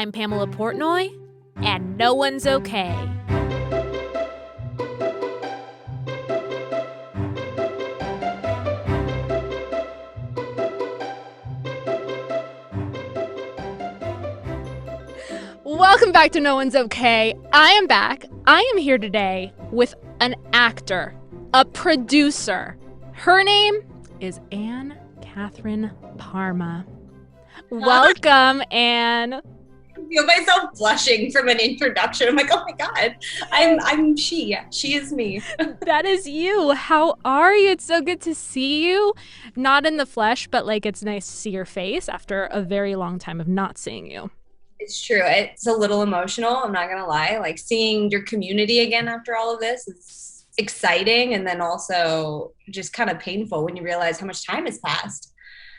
I'm Pamela Portnoy, and no one's okay. Welcome back to No One's Okay. I am back. I am here today with an actor, a producer. Her name is Kathryn Parma. Welcome, Anne. I feel myself blushing from an introduction. I'm like, oh my God, I'm she. She is me. That is you. How are you? It's so good to see you. Not in the flesh, but like it's nice to see your face after a very long time of not seeing you. It's true. It's a little emotional. I'm not going to lie. Like seeing your community again after all of this is exciting. And then also just kind of painful when you realize how much time has passed.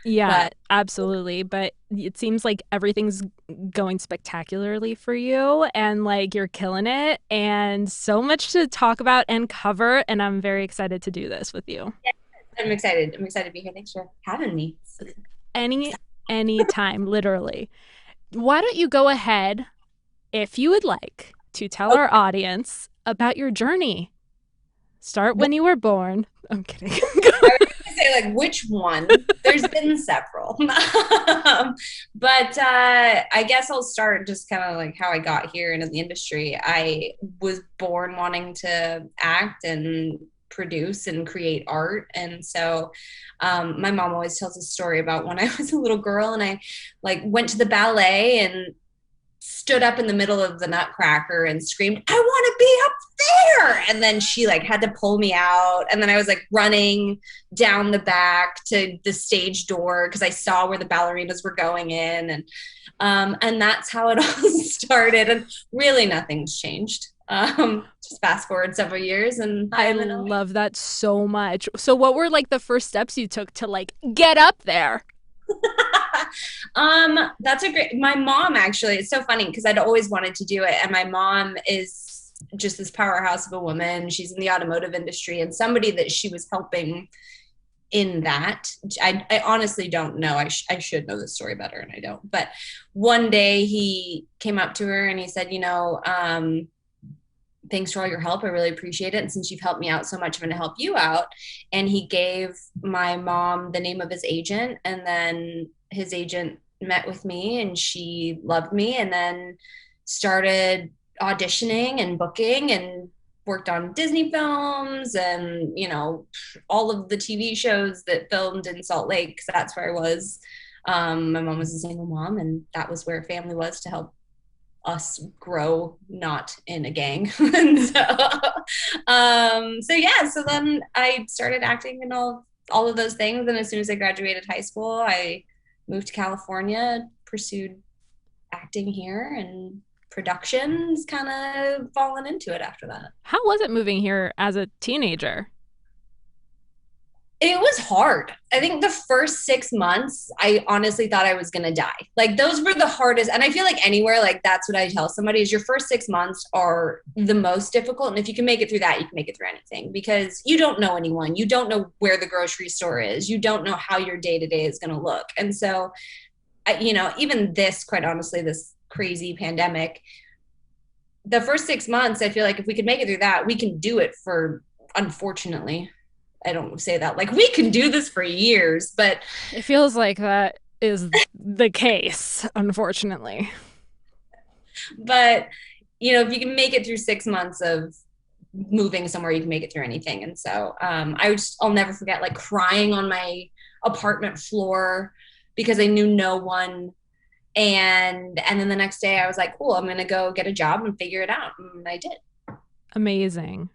Yeah, absolutely. But it seems like everything's going spectacularly for you and like you're killing it and so much to talk about and cover. And I'm very excited to do this with you. Yeah, I'm excited. I'm excited to be here. Thanks for having me. Any time, literally. Why don't you go ahead, if you would like, to tell our audience about your journey. Start when you were born. I'm kidding. I was going to say, like, which one? There's been several. But I guess I'll start just kind of like how I got here into the industry. I was born wanting to act and produce and create art. And so my mom always tells a story about when I was a little girl and I like went to the ballet and stood up in the middle of the Nutcracker and screamed, I want to be up there. And then she like had to pull me out. And then I was like running down the back to the stage door because I saw where the ballerinas were going in. And that's how it all started. And really nothing's changed. Just fast forward several years and I love that so much. So what were like the first steps you took to like get up there? That's my mom actually, it's so funny because I'd always wanted to do it. And my mom is just this powerhouse of a woman. She's in the automotive industry and somebody that she was helping in that. I honestly don't know. I should know this story better and I don't. But one day he came up to her and he said, thanks for all your help. I really appreciate it. And since you've helped me out so much, I'm going to help you out. And he gave my mom the name of his agent. And then his agent met with me and she loved me and then started auditioning and booking and worked on Disney films and, all of the TV shows that filmed in Salt Lake, because that's where I was. My mom was a single mom and that was where family was to help us grow, not in a gang. And so then I started acting and all of those things. And as soon as I graduated high school, I moved to California, pursued acting here, and production's kind of fallen into it after that. How was it moving here as a teenager? It was hard. I think the first 6 months, I honestly thought I was going to die. Like those were the hardest. And I feel like anywhere, like that's what I tell somebody is your first 6 months are the most difficult. And if you can make it through that, you can make it through anything because you don't know anyone. You don't know where the grocery store is. You don't know how your day-to-day is going to look. And so, even this, quite honestly, this crazy pandemic, the first 6 months, I feel like if we could make it through that, we can do it for, unfortunately, I don't say that like we can do this for years, but it feels like that is the case, unfortunately. But, if you can make it through 6 months of moving somewhere, you can make it through anything. And so I'll never forget like crying on my apartment floor because I knew no one. And then the next day I was like, cool, I'm going to go get a job and figure it out. And I did. Amazing.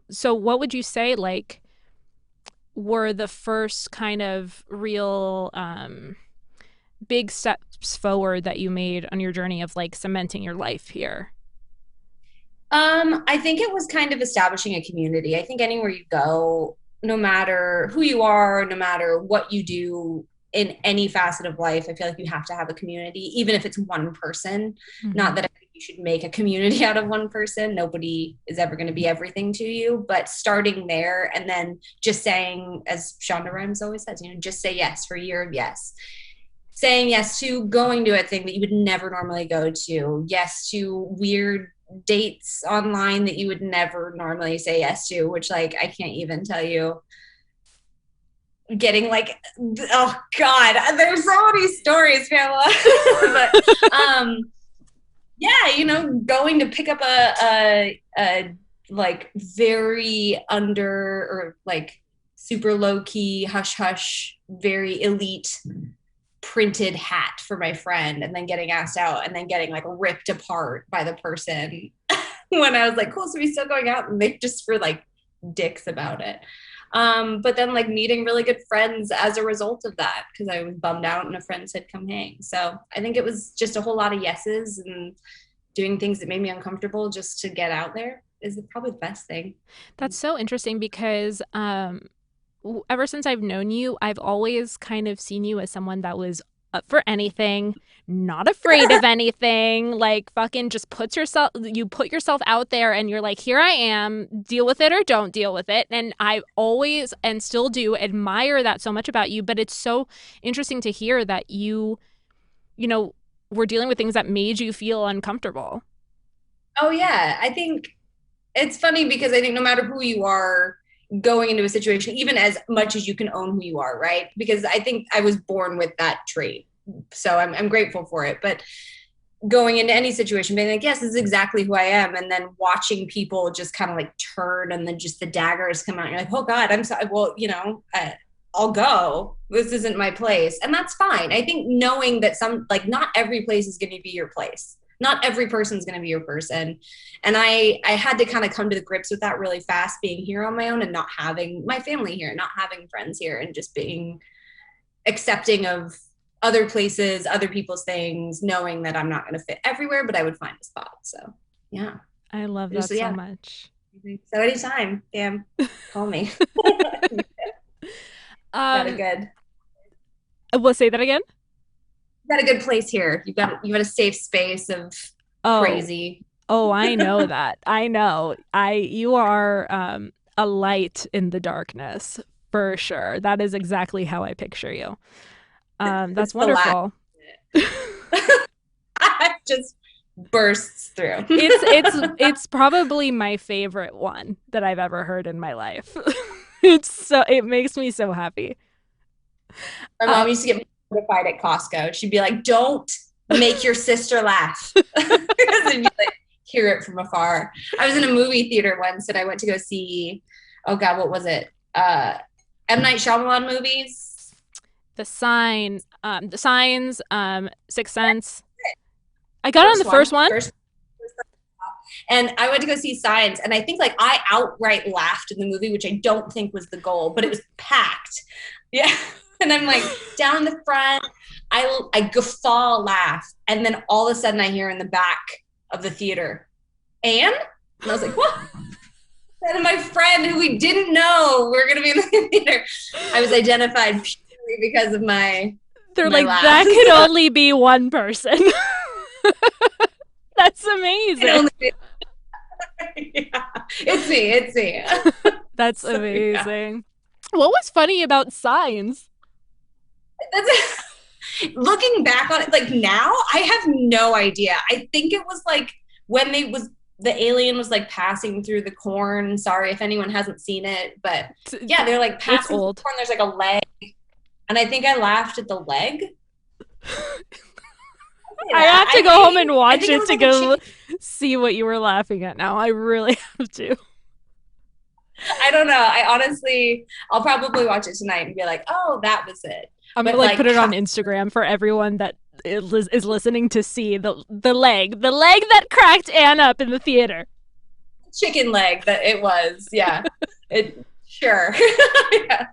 So what would you say like were the first kind of real big steps forward that you made on your journey of like cementing your life here? I think it was kind of establishing a community. I think anywhere you go, no matter who you are, no matter what you do in any facet of life, I feel like you have to have a community, even if it's one person. Mm-hmm. Not that I think you should make a community out of one person. Nobody is ever going to be everything to you, but starting there and then just saying, as Shonda Rhimes always says, just say yes for a year of yes. saying yes to going to a thing that you would never normally go to, yes to weird dates online that you would never normally say yes to, which like I can't even tell you. Getting like, oh god, there's so many stories, Pamela. But yeah, you know, going to pick up a like very under or like super low key hush hush very elite printed hat for my friend, and then getting asked out and then getting like ripped apart by the person when I was like, cool, so we still going out, and they just were like dicks about it. But then like meeting really good friends as a result of that, because I was bummed out and a friend said come hang. So I think it was just a whole lot of yeses and doing things that made me uncomfortable just to get out there is probably the best thing. That's so interesting because ever since I've known you, I've always kind of seen you as someone that was up for anything, not afraid of anything, like fucking just you put yourself out there and you're like, here I am, deal with it or don't deal with it. And I always and still do admire that so much about you, but it's so interesting to hear that you know, were dealing with things that made you feel uncomfortable. Oh yeah, I think it's funny because I think no matter who you are going into a situation, even as much as you can own who you are, right? Because I think I was born with that trait. So I'm grateful for it. But going into any situation, being like, yes, this is exactly who I am. And then watching people just kind of like turn and then just the daggers come out. And you're like, oh God, I'm sorry. Well, you know, I'll go. This isn't my place. And that's fine. I think knowing that like not every place is going to be your place. Not every person's going to be your person. And I had to kind of come to the grips with that really fast, being here on my own and not having my family here, not having friends here, and just being accepting of other places, other people's things, knowing that I'm not going to fit everywhere, but I would find a spot. So yeah. I love that so much. So anytime, Pam, call me. Got a good. We'll say that again. You got a good place here. You got a safe space of crazy. Oh, I know that. I know. You are a light in the darkness for sure. That is exactly how I picture you. That's wonderful. Just bursts through. It's probably my favorite one that I've ever heard in my life. It makes me so happy. My mom used to get mortified at Costco. She'd be like, "Don't make your sister laugh," and you like hear it from afar. I was in a movie theater once, and I went to go see. Oh God, what was it? M. Night Shyamalan movies. The Signs, Sixth Sense. I got on the first one. And I went to go see Signs, and I think like I outright laughed in the movie, which I don't think was the goal, but it was packed. Yeah. And I'm like down in the front, I guffaw laugh, and then all of a sudden I hear in the back of the theater, and I was like, what? And my friend who we didn't know we're gonna be in the theater, I was identified purely because of my. They're my like, laugh. that could only be one person. That's amazing. Yeah. It's me. That's amazing. Yeah. What was funny about Signs? Looking back on it, like now, I have no idea. I think it was like when the alien was like passing through the corn. Sorry if anyone hasn't seen it, but yeah, they're like passing through the corn. There's like a leg, and I think I laughed at the leg. I have to go home and watch it to go see what you were laughing at now. I really have to. I don't know. I'll probably watch it tonight and be like, oh, that was it. I'm going to like put it on Instagram for everyone that is listening to see the leg that cracked Anne up in the theater. Chicken leg that it was. Yeah. Sure. Yeah.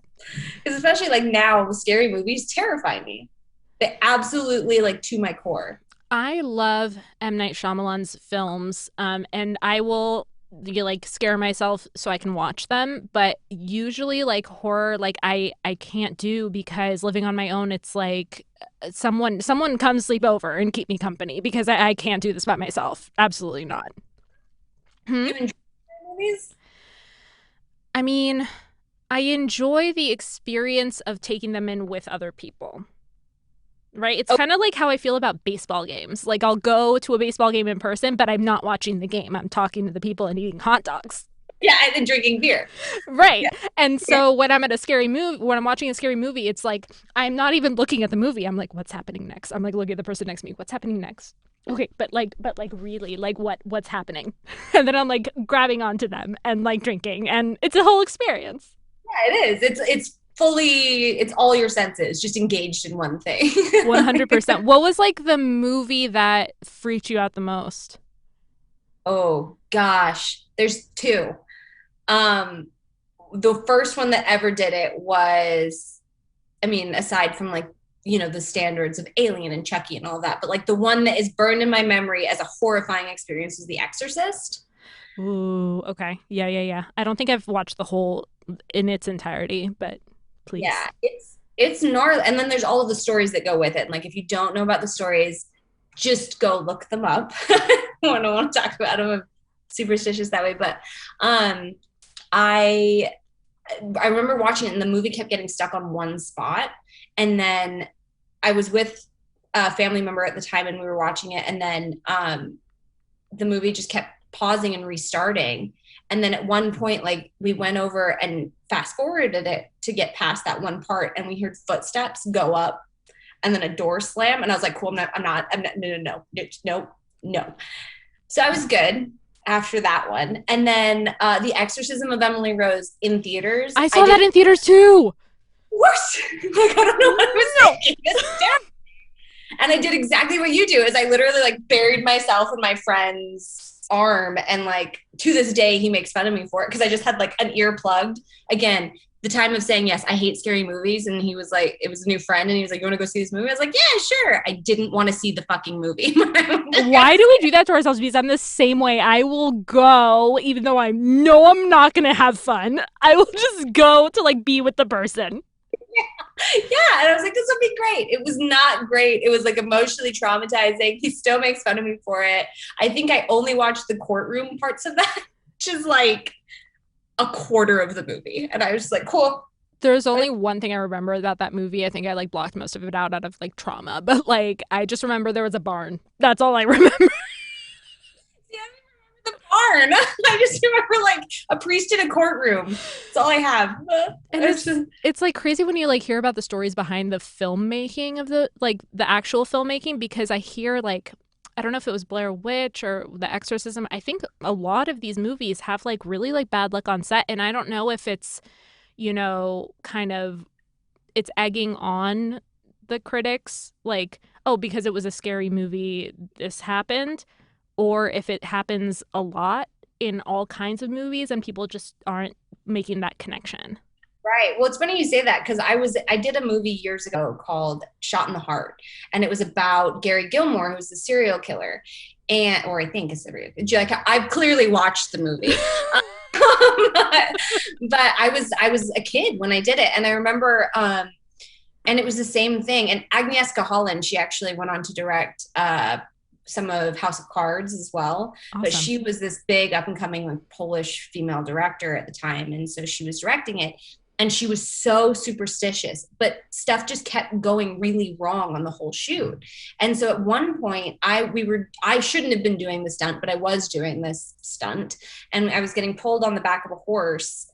Because especially like now, scary movies terrify me. They absolutely like to my core. I love M. Night Shyamalan's films, and I will like scare myself so I can watch them. But usually, like horror, like I can't do, because living on my own, it's like someone come sleep over and keep me company, because I can't do this by myself. Absolutely not. You enjoy movies? I mean, I enjoy the experience of taking them in with other people. right? It's kind of like how I feel about baseball games. Like I'll go to a baseball game in person, but I'm not watching the game. I'm talking to the people and eating hot dogs. Yeah, and then drinking beer. Right. Yeah. And so when I'm at a scary movie, when I'm watching a scary movie, it's like I'm not even looking at the movie. I'm like, what's happening next? I'm like looking at the person next to me. What's happening next? Okay, but really, like what's happening? And then I'm like grabbing onto them and like drinking, and it's a whole experience. Yeah, it is. It's fully, it's all your senses just engaged in one thing. Like, 100%. What was like the movie that freaked you out the most? oh gosh, there's two. Um, the first one that ever did it was, I mean, aside from like, the standards of Alien and Chucky and all that, but like the one that is burned in my memory as a horrifying experience is The Exorcist. Ooh, okay. Yeah, yeah, yeah. I don't think I've watched the whole in its entirety, but please. Yeah, it's gnarly. And then there's all of the stories that go with it. And like if you don't know about the stories, just go look them up. I don't want to talk about them. I'm superstitious that way, but um, I I remember watching it and the movie kept getting stuck on one spot. And then I was with a family member at the time and we were watching it. And then the movie just kept pausing and restarting. And then at one point, like we went over and fast forwarded it to get past that one part. And we heard footsteps go up and then a door slam. And I was like, cool, I'm not, no. So I was good after that one. And then The Exorcism of Emily Rose in theaters. I saw that in theaters too. Worse. Like, I don't know what I was thinking. And I did exactly what you do is I literally like buried myself in my friend's arm. And like to this day, he makes fun of me for it because I just had like an ear plugged. Again, the time of saying, yes, I hate scary movies. And he was like, it was a new friend. And he was like, you want to go see this movie? I was like, yeah, sure. I didn't want to see the fucking movie. Why do we do that to ourselves? Because I'm the same way. I will go, even though I know I'm not going to have fun. I will just go to like be with the person. Yeah. And I was like, this will be great. It was not great. It was like emotionally traumatizing. He still makes fun of me for it. I think I only watched the courtroom parts of that, which is like a quarter of the movie. And I was just like, cool. There's only one thing I remember about that movie. I think I like blocked most of it out of like trauma, but like I just remember there was a barn. That's all I remember. Yeah, the barn. I just remember like a priest in a courtroom. That's all I have. And it's like crazy when you like hear about the stories behind the filmmaking of the actual filmmaking, because I hear like I don't know if it was Blair Witch or The Exorcism. I think a lot of these movies have like really like bad luck on set, and I don't know if it's kind of it's egging on the critics like, oh, because it was a scary movie, this happened, or if it happens a lot in all kinds of movies and people just aren't making that connection. Right. Well, it's funny you say that because I did a movie years ago called Shot in the Heart, and it was about Gary Gilmore, who's a serial killer, or I think a serial killer. Like I've clearly watched the movie. But I was a kid when I did it, and I remember and it was the same thing. And Agnieszka Holland, she actually went on to direct some of House of Cards as well. Awesome. But she was this big up and coming like Polish female director at the time, and so she was directing it. And she was so superstitious, but stuff just kept going really wrong on the whole shoot. And so at one point, I shouldn't have been doing the stunt, but I was doing this stunt, and I was getting pulled on the back of a horse,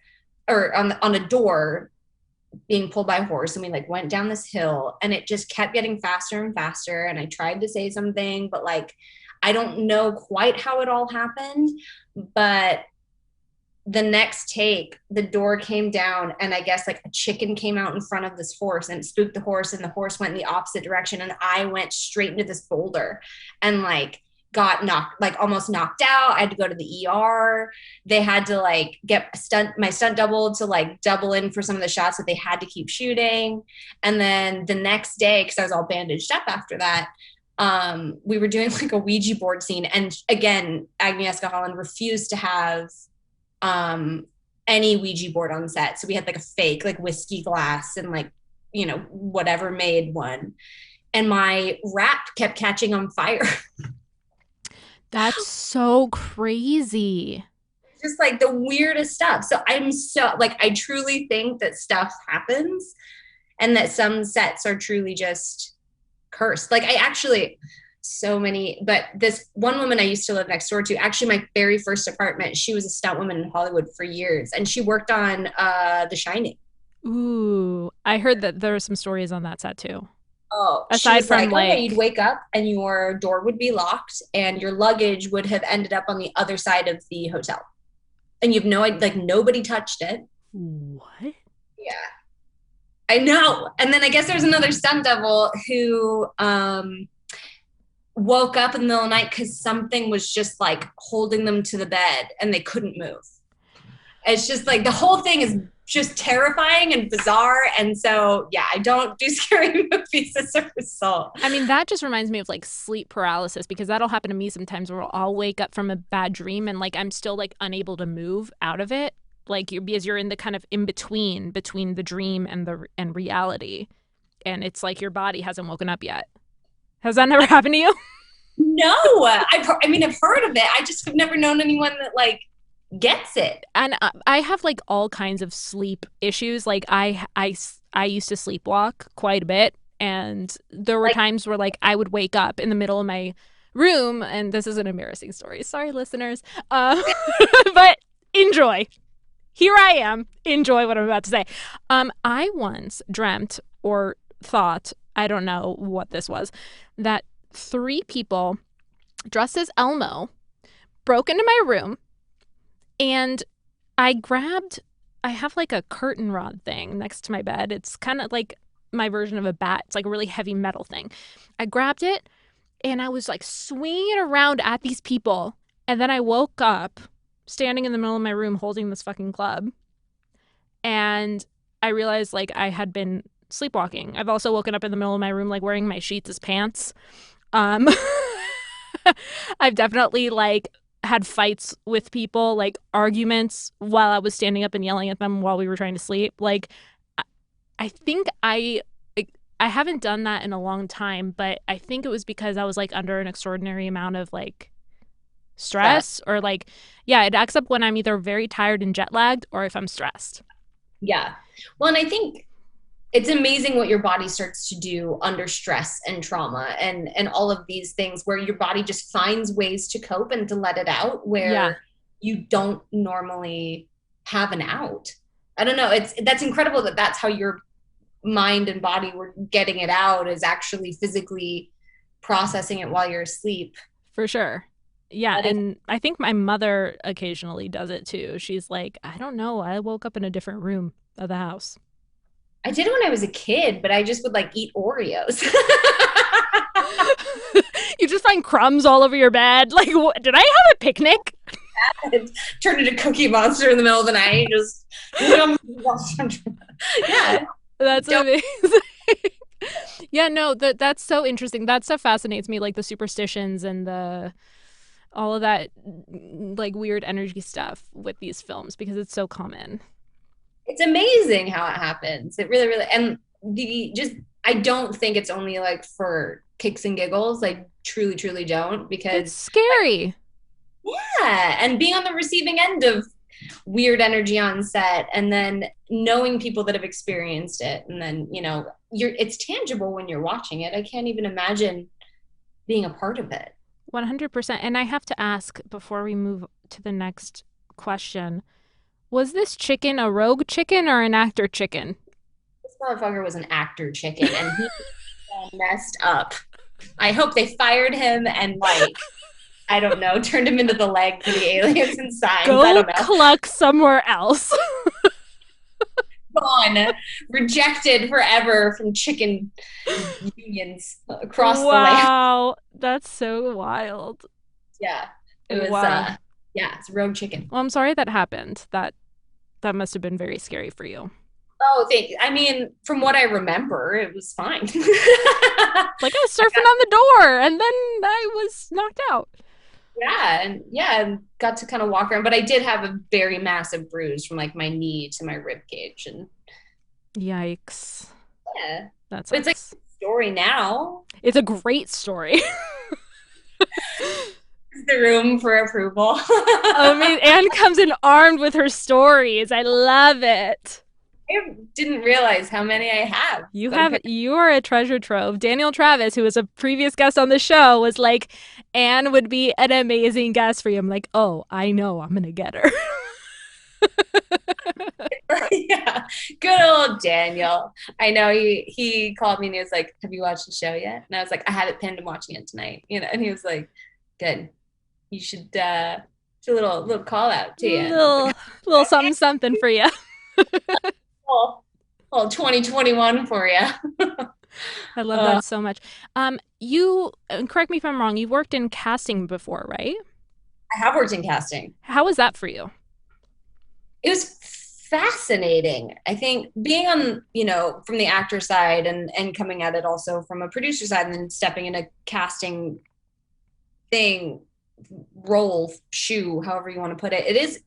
or on a door, being pulled by a horse. And we like went down this hill, and it just kept getting faster and faster. And I tried to say something, but like I don't know quite how it all happened, but the next take, the door came down, and I guess like a chicken came out in front of this horse and it spooked the horse, and the horse went in the opposite direction, and I went straight into this boulder and like got knocked, like almost knocked out. I had to go to the ER. They had to like get my stunt double to like double in for some of the shots that they had to keep shooting. And then the next day, because I was all bandaged up after that, we were doing like a Ouija board scene, and again, Agnieszka Holland refused to have any Ouija board on set. So we had like a fake like whiskey glass and like, whatever made one. And my wrap kept catching on fire. That's so crazy. Just like the weirdest stuff. So I'm so like, I truly think that stuff happens and that some sets are truly just cursed. Like I actually, so many, but this one woman I used to live next door to, actually my very first apartment, she was a stunt woman in Hollywood for years, and she worked on The Shining. Ooh, I heard that there are some stories on that set too. Oh, she Aside was from like, okay, you'd wake up and your door would be locked and your luggage would have ended up on the other side of the hotel. And you've no idea, like nobody touched it. What? Yeah. I know. And then I guess there's another stunt double who woke up in the middle of the night because something was just like holding them to the bed and they couldn't move. It's just like the whole thing is just terrifying and bizarre. And so, yeah, I don't do scary movies as a result. I mean, that just reminds me of like sleep paralysis, because that'll happen to me sometimes where I'll wake up from a bad dream and like I'm still like unable to move out of it. Like because you're in the kind of in between the dream and reality. And it's like your body hasn't woken up yet. Has that never happened to you? No, I mean, I've heard of it. I just have never known anyone that like gets it. And I have like all kinds of sleep issues. Like I used to sleepwalk quite a bit, and there were times where like I would wake up in the middle of my room, and this is an embarrassing story. Sorry, listeners, but enjoy. Here I am. Enjoy what I'm about to say. I once dreamt or thought, I don't know what this was, that 3 people dressed as Elmo broke into my room, and I have like a curtain rod thing next to my bed. It's kind of like my version of a bat. It's like a really heavy metal thing. I grabbed it and I was like swinging it around at these people. And then I woke up standing in the middle of my room holding this fucking club. And I realized like I had been sleepwalking. I've also woken up in the middle of my room like wearing my sheets as pants. I've definitely like had fights with people, like arguments while I was standing up and yelling at them while we were trying to sleep. Like I think I haven't done that in a long time, but I think it was because I was like under an extraordinary amount of like stress or like, yeah, it acts up when I'm either very tired and jet lagged or if I'm stressed. Yeah. Well, and I think it's amazing what your body starts to do under stress and trauma and all of these things where your body just finds ways to cope and to let it out where you don't normally have an out. I don't know. That's incredible that that's how your mind and body were getting it out, is actually physically processing it while you're asleep. For sure. Yeah, and I think my mother occasionally does it too. She's like, I don't know, I woke up in a different room of the house. I did it when I was a kid, but I just would like eat Oreos. You just find crumbs all over your bed. Like, did I have a picnic? Turned into Cookie Monster in the middle of the night. Just yeah, that's amazing. Yeah, no, that's so interesting. That stuff fascinates me, like the superstitions and all of that like weird energy stuff with these films, because it's so common. It's amazing how it happens. It really, really, and I don't think it's only like for kicks and giggles. I truly, truly don't, because it's scary. Yeah, and being on the receiving end of weird energy on set, and then knowing people that have experienced it, and then it's tangible when you're watching it. I can't even imagine being a part of it. 100%. And I have to ask before we move to the next question, was this chicken a rogue chicken or an actor chicken? This motherfucker was an actor chicken, and he messed up. I hope they fired him and like, I don't know, turned him into the leg for the aliens and signs. Go I don't know. cluck somewhere else. Gone, rejected forever from chicken unions across the land. Wow, that's so wild. Yeah, it was. Wow. Yeah, it's rogue chicken. Well, I'm sorry that happened. That must have been very scary for you. Oh, thank you. I mean, from what I remember, it was fine. Like I was surfing on the door, and then I was knocked out. Yeah, and got to kind of walk around, but I did have a very massive bruise from like my knee to my rib cage, and yikes. Yeah, that's. It's like a story now. It's a great story. The room for approval. I mean, Anne comes in armed with her stories. I love it. I didn't realize how many I have. You're a treasure trove. Daniel Travis, who was a previous guest on the show, was like, Anne would be an amazing guest for you. I'm like, oh, I know, I'm gonna get her. Yeah, good old Daniel. I know he called me and he was like, "Have you watched the show yet?" And I was like, "I have it pinned. I'm watching it tonight." And he was like, "Good. You should do a little call out to you." And I was like, Little something something for you. "Oh, oh, 2021 for you." I love Uh, that so much. You correct me if I'm wrong. You've worked in casting before, right? I have worked in casting. How was that for you? It was fascinating. I think being on, from the actor side and coming at it also from a producer side and then stepping in a casting thing, role, shoe, however you want to put it, it is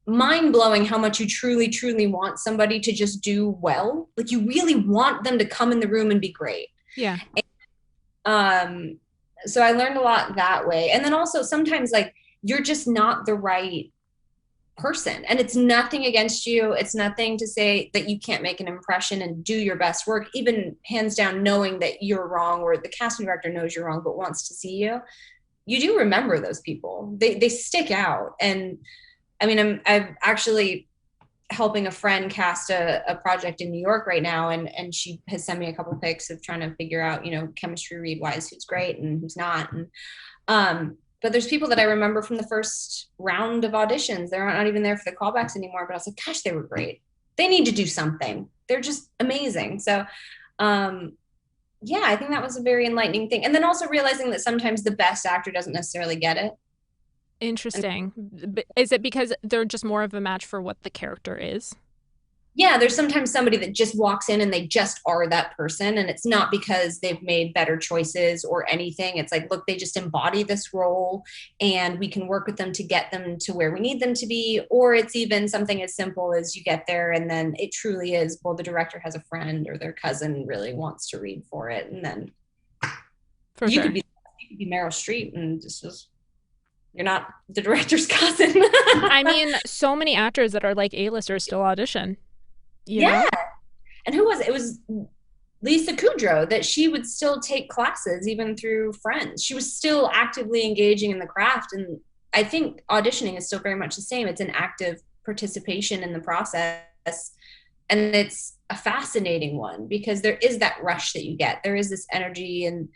mind blowing how much you truly, truly want somebody to just do well. Like you really want them to come in the room and be great. Yeah. Um, so I learned a lot that way. And then also sometimes like you're just not the right person, and it's nothing against you. It's nothing to say that you can't make an impression and do your best work, even hands down knowing that you're wrong or the casting director knows you're wrong but wants to see you. You do remember those people. They stick out. And I mean, I'm actually helping a friend cast a project in New York right now, and she has sent me a couple pics of trying to figure out, chemistry read wise, who's great and who's not. And but there's people that I remember from the first round of auditions. They're not even there for the callbacks anymore, but I was like, gosh, they were great. They need to do something. They're just amazing. So yeah, I think that was a very enlightening thing. And then also realizing that sometimes the best actor doesn't necessarily get it. Interesting. Is it because they're just more of a match for what the character is? Yeah, there's sometimes somebody that just walks in and they just are that person. And it's not because they've made better choices or anything. It's like, look, they just embody this role and we can work with them to get them to where we need them to be. Or it's even something as simple as you get there and then it truly is, well, the director has a friend or their cousin really wants to read for it. And then For you sure. could be Meryl Streep and just you're not the director's cousin. I mean, so many actors that are like A-listers still audition. You Yeah. know? And who was it? It was Lisa Kudrow, that she would still take classes even through friends. She was still actively engaging in the craft. And I think auditioning is still very much the same. It's an active participation in the process. And it's a fascinating one because there is that rush that you get. There is this energy. And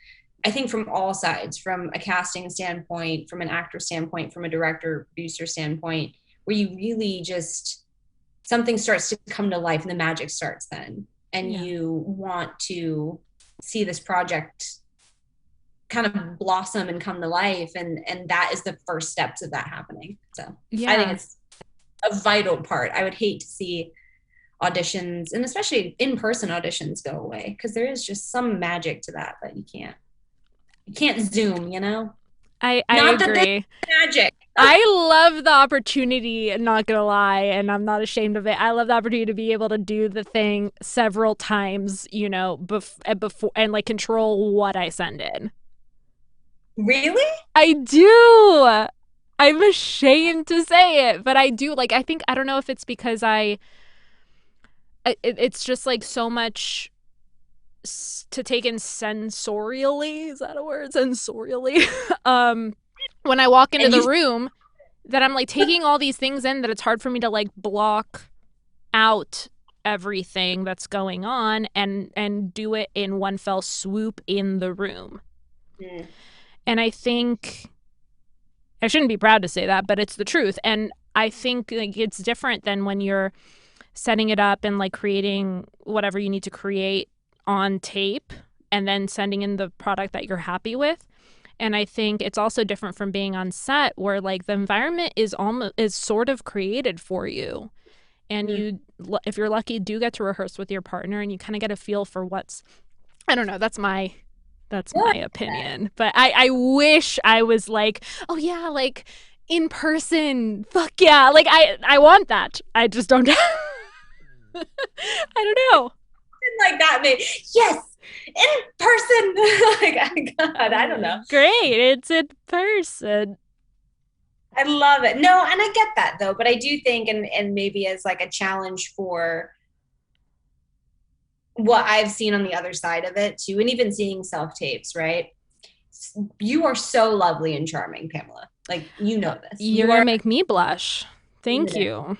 I think from all sides, from a casting standpoint, from an actor standpoint, from a director, producer standpoint, where you really just something starts to come to life and the magic starts then. And Yeah. you want to see this project kind of blossom and come to life. And that is the first steps of that happening. So I think Yeah. it's a vital part. I would hate to see auditions and especially in-person auditions go away because there is just some magic to that you can't zoom, I not that there's agree. magic. I love the opportunity, not gonna lie, and I'm not ashamed of it. I love the opportunity to be able to do the thing several times, before and like control what I send in. Really? I do. I'm ashamed to say it, but I do. Like, I think I don't know if it's because it's just like so much to take in sensorially. Is that a word? Sensorially. When I walk into And the you room, that I'm like taking all these things in that it's hard for me to like block out everything that's going on and do it in one fell swoop in the room. Mm. And I think I shouldn't be proud to say that, but it's the truth. And I think like it's different than when you're setting it up and like creating whatever you need to create on tape and then sending in the product that you're happy with. And I think it's also different from being on set where like the environment is sort of created for you. And you, if you're lucky, do get to rehearse with your partner and you kind of get a feel for I don't know, that's my opinion. But I wish I was like, oh yeah, like in person. Fuck yeah. Like I want that. I just don't I don't know. Like that, yes, in person. Like, God, I don't know. Great. It's in person. I love it. No, and I get that though, but I do think, and maybe as like a challenge for what I've seen on the other side of it too, and even seeing self tapes, right? You are so lovely and charming, Pamela. Like, you know this. You're You gonna are. make me blush. Thank you.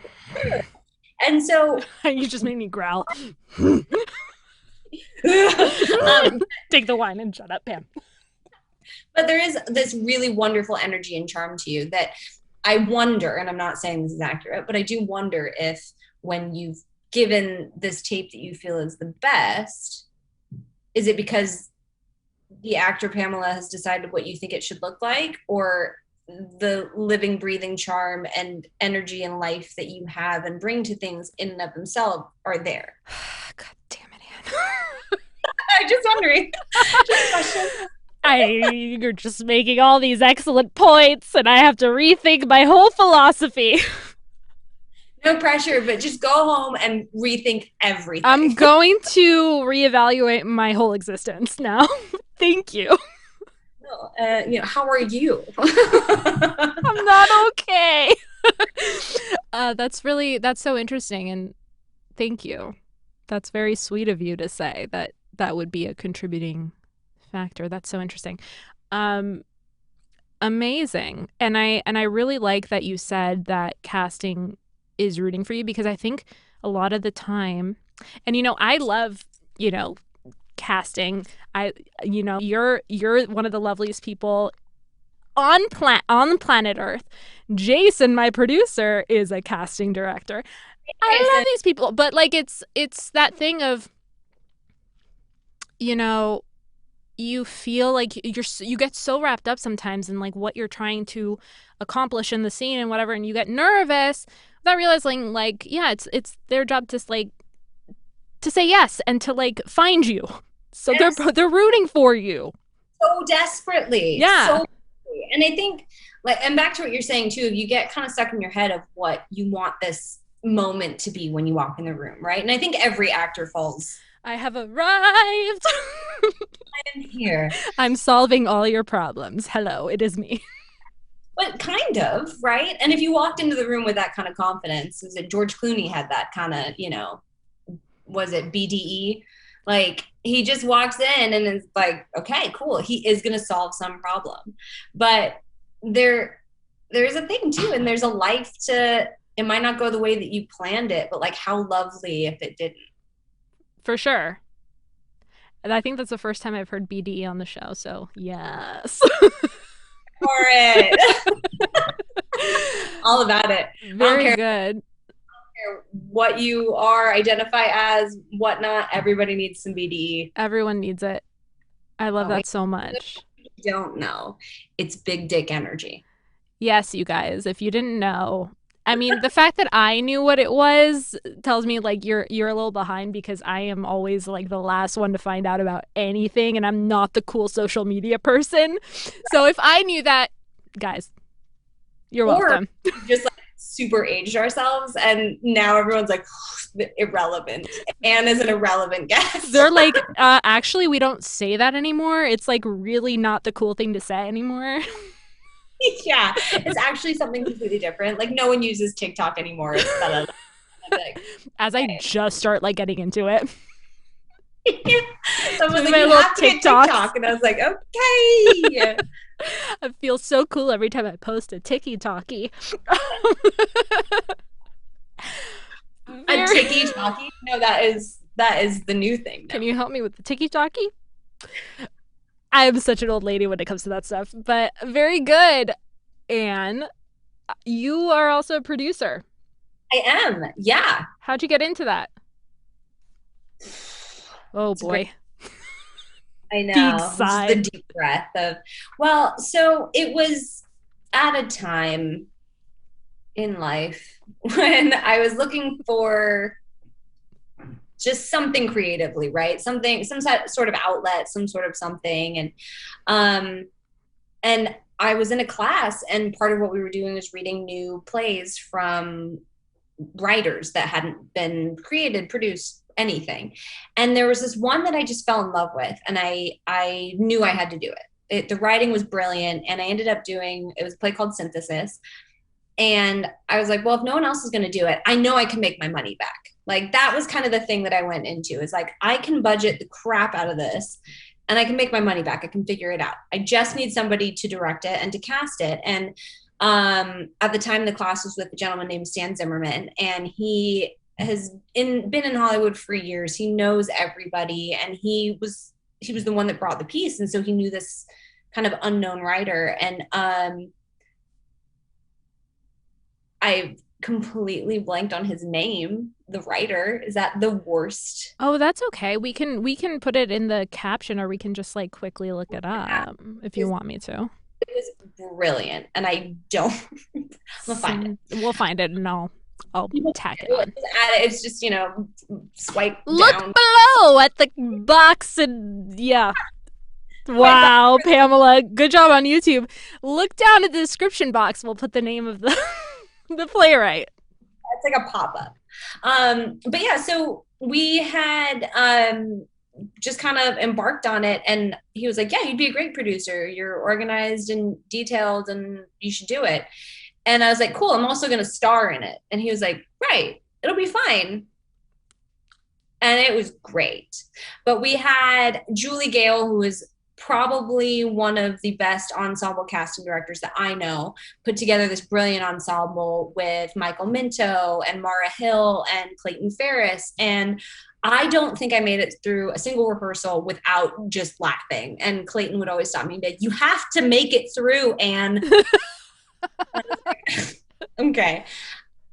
And so, You just made me growl. Take the wine and shut up, Pam. but there is this really wonderful energy and charm to you that I wonder, and I'm not saying this is accurate, but I do wonder if when you've given this tape that you feel is the best, is it because the actor Pamela has decided what you think it should look like, or the living, breathing charm and energy and life that you have and bring to things in and of themselves are there? God damn it, Anne. I'm just wondering. Just a question. You're just making all these excellent points, and I have to rethink my whole philosophy. No pressure, but just go home and rethink everything. I'm going to reevaluate my whole existence now. Thank you. How are you? I'm not okay. That's so interesting, and thank you. That's very sweet of you to say that would be a contributing factor. That's so interesting. Amazing. And I really like that you said that casting is rooting for you, because I think a lot of the time, and I love, casting. You're one of the loveliest people on planet Earth. Jason, my producer, is a casting director. I love these people, but like it's that thing of, you feel like you get so wrapped up sometimes in like what you're trying to accomplish in the scene and whatever, and you get nervous without realizing, like, yeah, it's their job to like to say yes and to like find you. So yes. They're rooting for you so desperately. Yeah. So desperately. And I think, like, and back to what you're saying too, you get kind of stuck in your head of what you want this moment to be when you walk in the room, right? And I think every actor falls. I have arrived. I am here. I'm solving all your problems. Hello, it is me. But kind of, right? And if you walked into the room with that kind of confidence, was it George Clooney had that kind of, was it BDE? Like, he just walks in and is like, okay, cool. He is going to solve some problem. But there's a thing too, and there's a life to, it might not go the way that you planned it, but like, how lovely if it didn't. For sure. And I think that's the first time I've heard BDE on the show, so yes. For it. All about it. Very good. What you are, identify as, whatnot, everybody needs some BDE. Everyone needs it. I love that so much. Don't know. It's big dick energy. Yes, you guys. If you didn't know, I mean, the fact that I knew what it was tells me like you're a little behind, because I am always like the last one to find out about anything, and I'm not the cool social media person. So if I knew that, guys, you're welcome. Just like super aged ourselves, and now everyone's like irrelevant. Anne is an irrelevant guest. They're like, actually, we don't say that anymore. It's like really not the cool thing to say anymore. Yeah, it's actually something completely different. Like, no one uses TikTok anymore. It's like, as I just start like getting into it. Someone's like, you have to get TikTok, and I was like, okay. I feel so cool every time I post a TikTok-y. A TikTok-y? No, that is the new thing now. Can you help me with the TikTok-y? I am such an old lady when it comes to that stuff, but very good. Anne, you are also a producer. I am, yeah. How'd you get into that? Oh boy. I know. Deep sigh. The deep breath of, well, so it was at a time in life when I was looking for just something creatively, right? Some sort of outlet, some sort of something. And I was in a class, and part of what we were doing was reading new plays from writers that hadn't been created, produced, anything. And there was this one that I just fell in love with, and I knew I had to do it. The writing was brilliant, and I ended up doing, it was a play called Synthesis. And I was like, well, if no one else is going to do it, I know I can make my money back. Like that was kind of the thing that I went into, is like, I can budget the crap out of this and I can make my money back. I can figure it out. I just need somebody to direct it and to cast it. And at the time, the class was with a gentleman named Stan Zimmerman, and he has been in Hollywood for years. He knows everybody, and he was the one that brought the piece, and so he knew this kind of unknown writer. And I completely blanked on his name. The writer, is that the worst? Oh, that's okay. We can put it in the caption, or we can just like quickly look it up if you want me to. It was brilliant, and I don't. We'll find it. We'll find it, and I'll tag it on. It's just, swipe Look down. below at the box, and yeah. Wow, Pamela, good job on YouTube. Look down at the description box. We'll put the name of the the playwright. It's like a pop-up. But yeah, so we had just kind of embarked on it, and he was like, yeah, you'd be a great producer. You're organized and detailed, and you should do it. And I was like, cool, I'm also going to star in it. And he was like, right, it'll be fine. And it was great. But we had Julie Gale, who is probably one of the best ensemble casting directors that I know, put together this brilliant ensemble with Michael Minto and Mara Hill and Clayton Ferris. And I don't think I made it through a single rehearsal without just laughing. And Clayton would always stop me and be like, you have to make it through, Anne. Okay.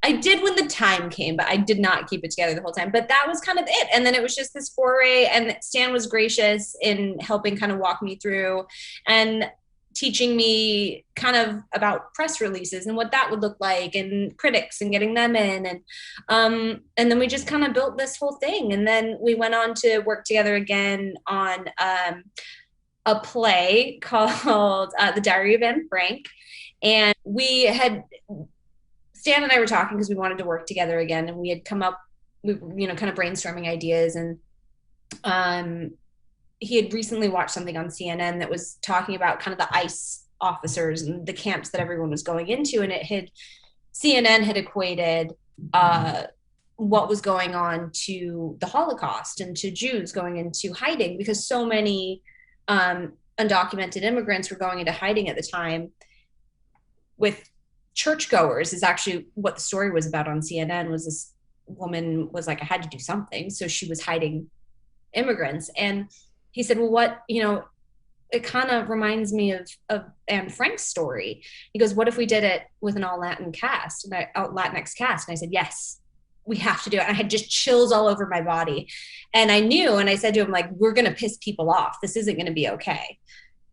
I did when the time came, but I did not keep it together the whole time. But that was kind of it. And then it was just this foray, and Stan was gracious in helping kind of walk me through and teaching me kind of about press releases and what that would look like, and critics and getting them in. And then we just kind of built this whole thing. And then we went on to work together again on a play called The Diary of Anne Frank. And Stan and I were talking because we wanted to work together again, and we had come up, kind of brainstorming ideas. And he had recently watched something on CNN that was talking about kind of the ICE officers and the camps that everyone was going into. And CNN had equated what was going on to the Holocaust and to Jews going into hiding, because so many undocumented immigrants were going into hiding at the time with churchgoers. Is actually what the story was about on CNN. Was this woman was like, I had to do something, so she was hiding immigrants. And he said, well, what, it kind of reminds me of Anne Frank's story. He goes, what if we did it with an all Latinx cast? And I said, yes, we have to do it. And I had just chills all over my body, and I knew, and I said to him, like, we're going to piss people off. This isn't going to be okay.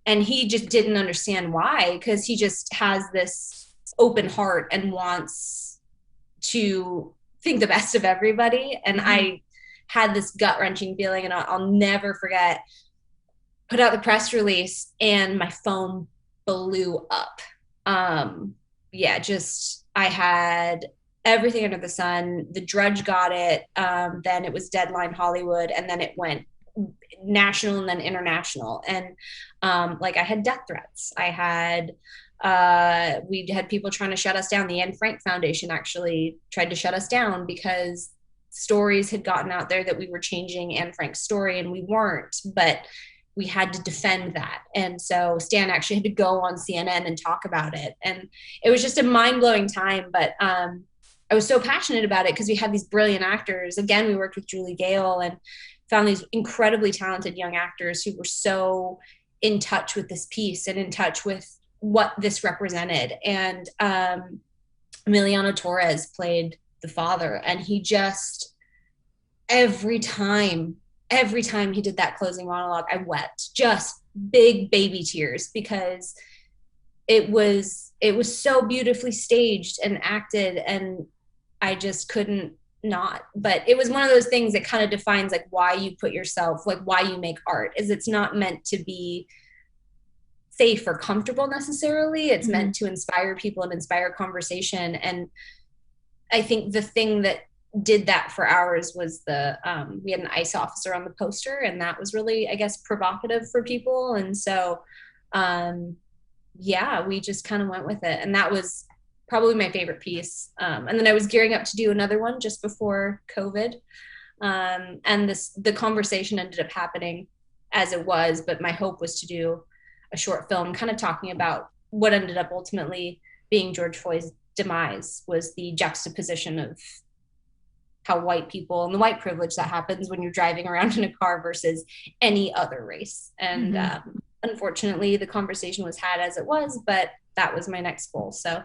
And he just didn't understand why, because he just has this open heart and wants to think the best of everybody. And I had this gut-wrenching feeling, and I'll never forget, put out the press release and my phone blew up. I had everything under the sun. The Drudge got it. Then it was Deadline Hollywood, and then it went national and then international. And I had death threats. We had people trying to shut us down. The Anne Frank Foundation actually tried to shut us down because stories had gotten out there that we were changing Anne Frank's story, and we weren't, but we had to defend that. And so Stan actually had to go on CNN and talk about it. And it was just a mind-blowing time. But I was so passionate about it because we had these brilliant actors. Again, we worked with Julie Gale and found these incredibly talented young actors who were so in touch with this piece and in touch with what this represented. And Emiliano Torres played the father, and he just, every time he did that closing monologue, I wept, just big baby tears, because it was so beautifully staged and acted, and I just couldn't not. But it was one of those things that kind of defines like why you put yourself, like why you make art, is it's not meant to be safe or comfortable necessarily. It's meant to inspire people and inspire conversation. And I think the thing that did that for ours was we had an ICE officer on the poster, and that was really, I guess, provocative for people. And so we just kind of went with it. And that was probably my favorite piece. And then I was gearing up to do another one just before COVID. And the conversation ended up happening as it was, but my hope was to do a short film kind of talking about what ended up ultimately being George Floyd's demise, was the juxtaposition of how white people and the white privilege that happens when you're driving around in a car versus any other race. And unfortunately, the conversation was had as it was, but that was my next goal. So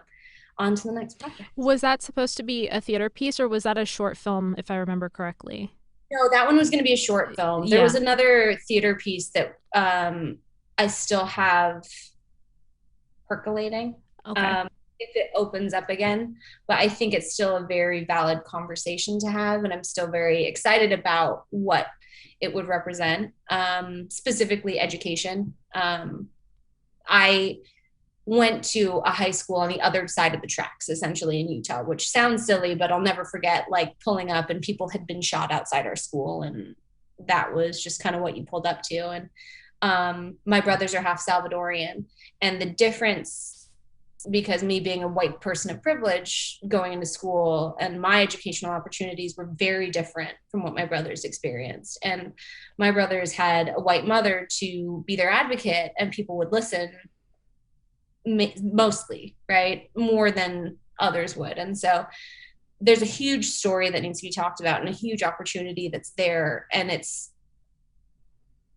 on to the next project. Was that supposed to be a theater piece, or was that a short film, if I remember correctly? No, that one was going to be a short film. There was another theater piece that I still have percolating. Okay. If it opens up again, but I think it's still a very valid conversation to have, and I'm still very excited about what it would represent, specifically education. I went to a high school on the other side of the tracks, essentially in Utah, which sounds silly, but I'll never forget like pulling up and people had been shot outside our school, and that was just kind of what you pulled up to. And my brothers are half Salvadorian, and the difference, because me being a white person of privilege going into school and my educational opportunities were very different from what my brothers experienced. And my brothers had a white mother to be their advocate, and people would listen mostly, right? More than others would. And so there's a huge story that needs to be talked about and a huge opportunity that's there. And it's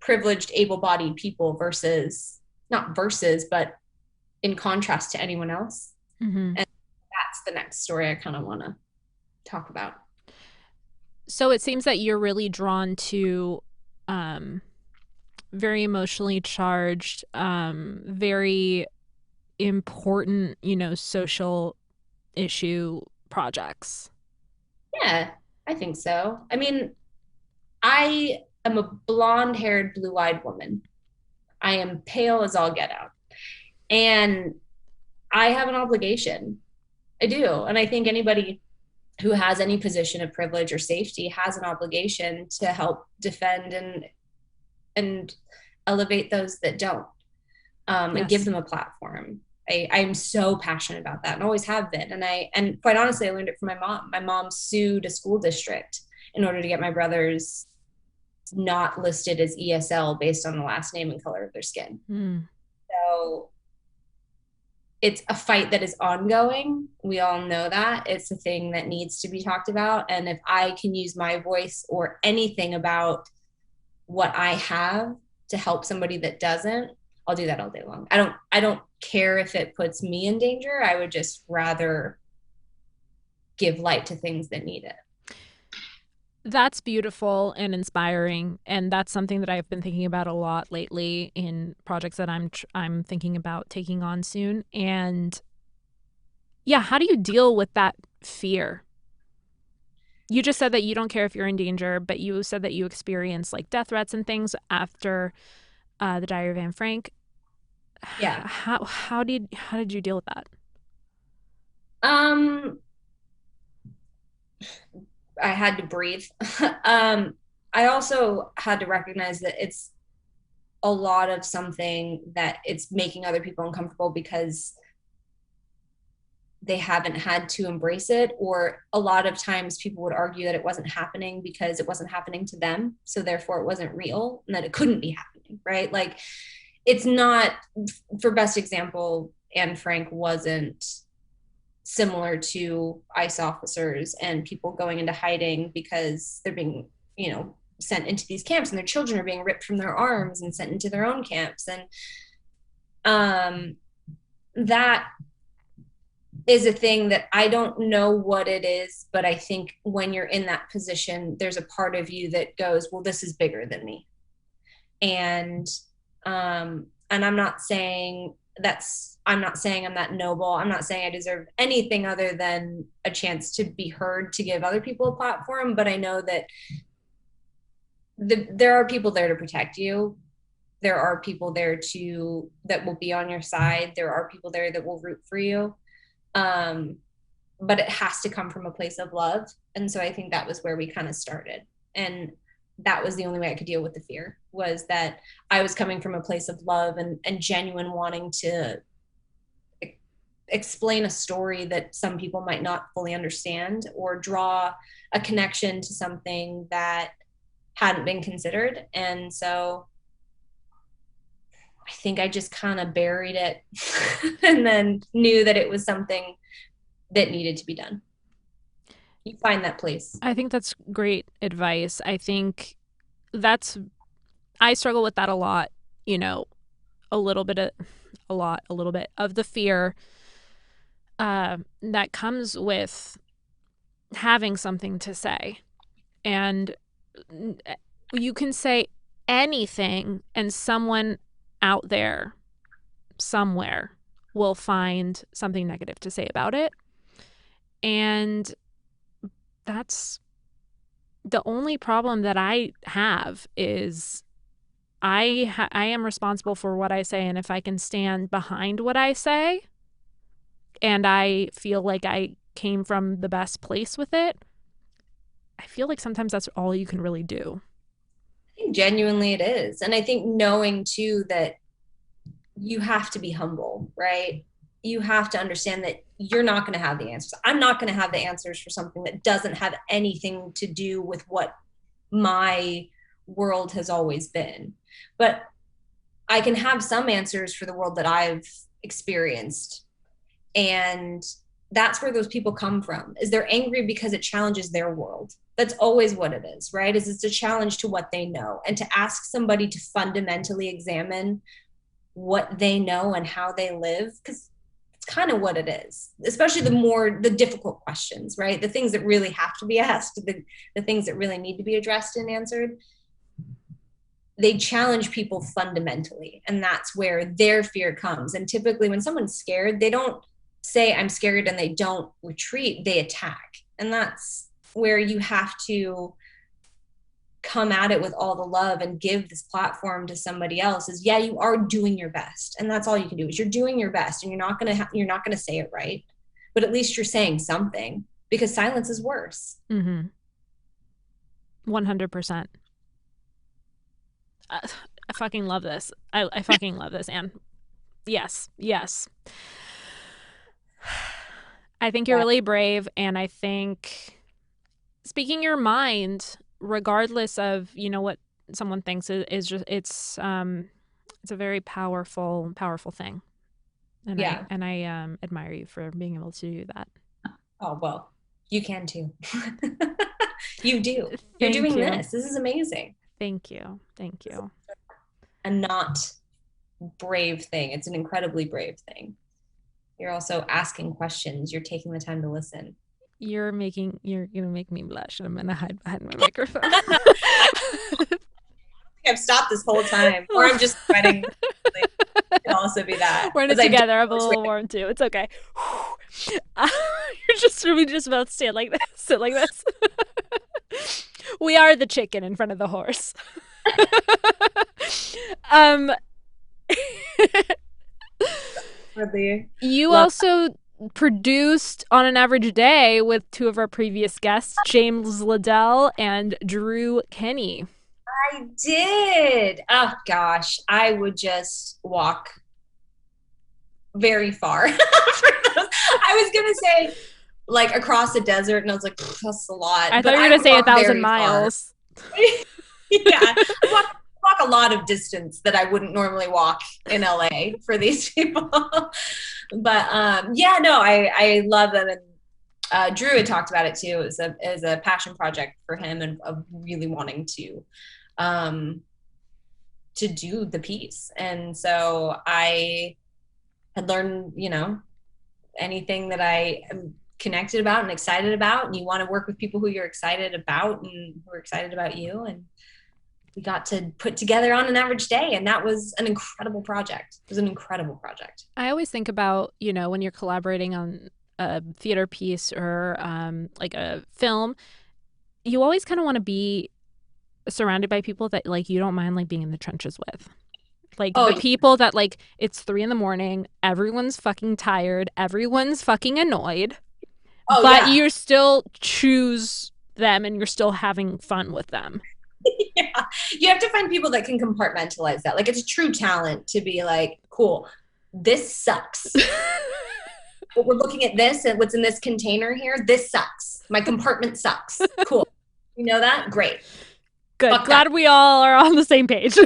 privileged, able-bodied people versus, not versus, but in contrast to anyone else. And that's the next story I kind of want to talk about. So it seems that you're really drawn to very emotionally charged, very important, social issue projects. Yeah, I think so. I mean, I am a blonde-haired, blue-eyed woman. I am pale as all get out. And I have an obligation. I do. And I think anybody who has any position of privilege or safety has an obligation to help defend and elevate those that don't, and give them a platform. I'm so passionate about that and always have been. And quite honestly, I learned it from my mom. My mom sued a school district in order to get my brothers not listed as ESL based on the last name and color of their skin. So it's a fight that is ongoing. We all know that. It's a thing that needs to be talked about. And if I can use my voice or anything about what I have to help somebody that doesn't, I'll do that all day long. I don't care if it puts me in danger. I would just rather give light to things that need it. That's beautiful and inspiring, and that's something that I've been thinking about a lot lately in projects that I'm thinking about taking on soon. And yeah, how do you deal with that fear? You just said that you don't care if you're in danger, but you said that you experienced like death threats and things after the Diary of Anne Frank. Yeah. How did you deal with that? I had to breathe. I also had to recognize that it's a lot of something that it's making other people uncomfortable because they haven't had to embrace it, or a lot of times people would argue that it wasn't happening because it wasn't happening to them, so therefore it wasn't real and that it couldn't be happening, right? Like, it's not, for best example, Anne Frank wasn't similar to ICE officers and people going into hiding because they're being, sent into these camps, and their children are being ripped from their arms and sent into their own camps. And that is a thing that I don't know what it is, but I think when you're in that position, there's a part of you that goes, well, this is bigger than me. And I'm not saying I'm that noble. I'm not saying I deserve anything other than a chance to be heard, to give other people a platform. But I know that there are people there to protect you. There are people there that will be on your side. There are people there that will root for you. But it has to come from a place of love. And so I think that was where we kind of started. And that was the only way I could deal with the fear, was that I was coming from a place of love and genuine wanting to explain a story that some people might not fully understand, or draw a connection to something that hadn't been considered. And so I think I just kind of buried it and then knew that it was something that needed to be done. You find that place. I think that's great advice. I think that's, I struggle with that a lot, you know, a little bit of, a little bit of the fear that comes with having something to say. And you can say anything, and someone out there somewhere will find something negative to say about it. And that's the only problem that I have is I am responsible for what I say. And if I can stand behind what I say and I feel like I came from the best place with it, I feel like sometimes that's all you can really do. I think genuinely it is. And I think knowing too that you have to be humble, right? You have to understand that you're not going to have the answers. I'm not going to have the answers for something that doesn't have anything to do with what my world has always been. But I can have some answers for the world that I've experienced. And that's where those people come from, is they're angry because it challenges their world. That's always what it is, right? Is it's a challenge to what they know. And to ask somebody to fundamentally examine what they know and how they live, because it's kind of what it is, especially the difficult questions, right? The things that really have to be asked, the things that really need to be addressed and answered. They challenge people fundamentally, and that's where their fear comes. And typically when someone's scared, they don't say I'm scared and they don't retreat, they attack. And that's where you have to come at it with all the love and give this platform to somebody else. Is, yeah, you are doing your best, and that's all you can do, is you're doing your best, and you're not going to say it right, but at least you're saying something, because silence is worse. 100%. I fucking love this. I fucking love this, Anne. Yes. I think you're really brave, and I think speaking your mind, regardless of, you know, what someone thinks, is just, it's a very powerful thing. And I admire you for being able to do that. Oh, well, you can too. You do. You're doing this. This is amazing. Thank you. A not brave thing. It's an incredibly brave thing. You're also asking questions. You're taking the time to listen. You're gonna make me blush. I'm gonna hide behind my microphone. I don't think I've stopped this whole time, or I'm just sweating. It can also be that. We're in it together. I'm a little warm too. It's okay. We just both stand like this. Sit like this. We are the chicken in front of the horse. You also produced On an Average Day with two of our previous guests, James Liddell and Drew Kenny. I did. Oh gosh, I would just walk very far for those. I was gonna say like across the desert, and I was like, that's a lot. I thought you were gonna say 1,000 miles. Yeah, walk a lot of distance that I wouldn't normally walk in LA for these people. But I love them, and Drew had talked about it too. It was a passion project for him, and of really wanting to do the piece. And so I had learned, you know, anything that I am connected about and excited about, and you want to work with people who you're excited about and who are excited about you. And we got to put together On an Average Day, and that was an incredible project. It was an incredible project. I always think about, you know, when you're collaborating on a theater piece or like a film, you always kind of want to be surrounded by people that like you don't mind like being in the trenches with. Like the people that like it's 3 a.m, everyone's fucking tired, everyone's fucking annoyed, but you still choose them and you're still having fun with them. Yeah, you have to find people that can compartmentalize that. Like, it's a true talent to be like, cool, this sucks. we're looking at this and what's in this container here. This sucks. My compartment sucks. Cool. You know that? Great. Good. Fuck Glad that. we all are on the same page.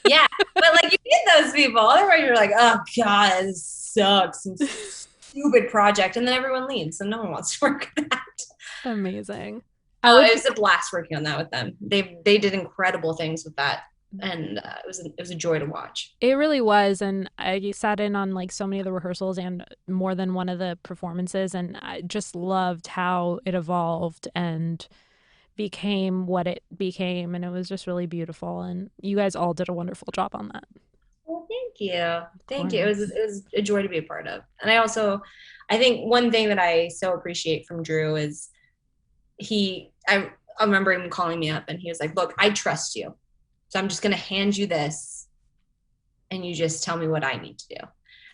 Yeah. But like you get those people. Otherwise you're like, oh God, this sucks. And stupid project. And then everyone leaves. So no one wants to work on that. Amazing. It was a blast working on that with them. They did incredible things with that. And it was a joy to watch. It really was, and I sat in on like so many of the rehearsals and more than one of the performances, and I just loved how it evolved and became what it became, and it was just really beautiful. And you guys all did a wonderful job on that. Well, thank you. Thank you. It was a joy to be a part of. And I think one thing that I so appreciate from Drew is I remember him calling me up and he was like, look, I trust you. So I'm just going to hand you this and you just tell me what I need to do.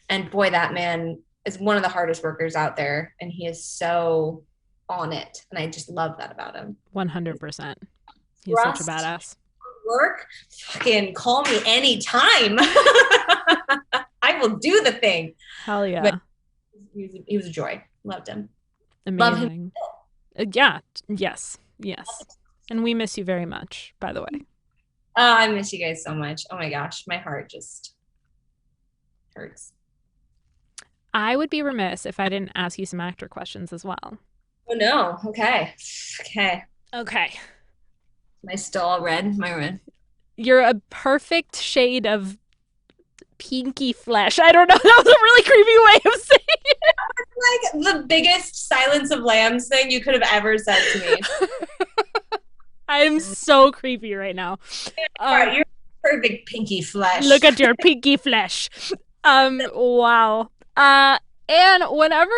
And boy, that man is one of the hardest workers out there. And he is so on it. And I just love that about him. 100%. He's such a badass. Work, fucking call me anytime. I will do the thing. Hell yeah. But he was a joy. Loved him. Amazing. Love him. Yeah. Yes. And we miss you very much, by the way. Oh, I miss you guys so much. Oh my gosh, my heart just hurts. I would be remiss if I didn't ask you some actor questions as well. Oh no. Okay. Am I still all red? Am I red? You're a perfect shade of pinky flesh. I don't know. That was a really creepy way of saying it. Like the biggest Silence of Lambs thing you could have ever said to me. I am so creepy right now. You're perfect pinky flesh. Look at your pinky flesh. Wow. And whenever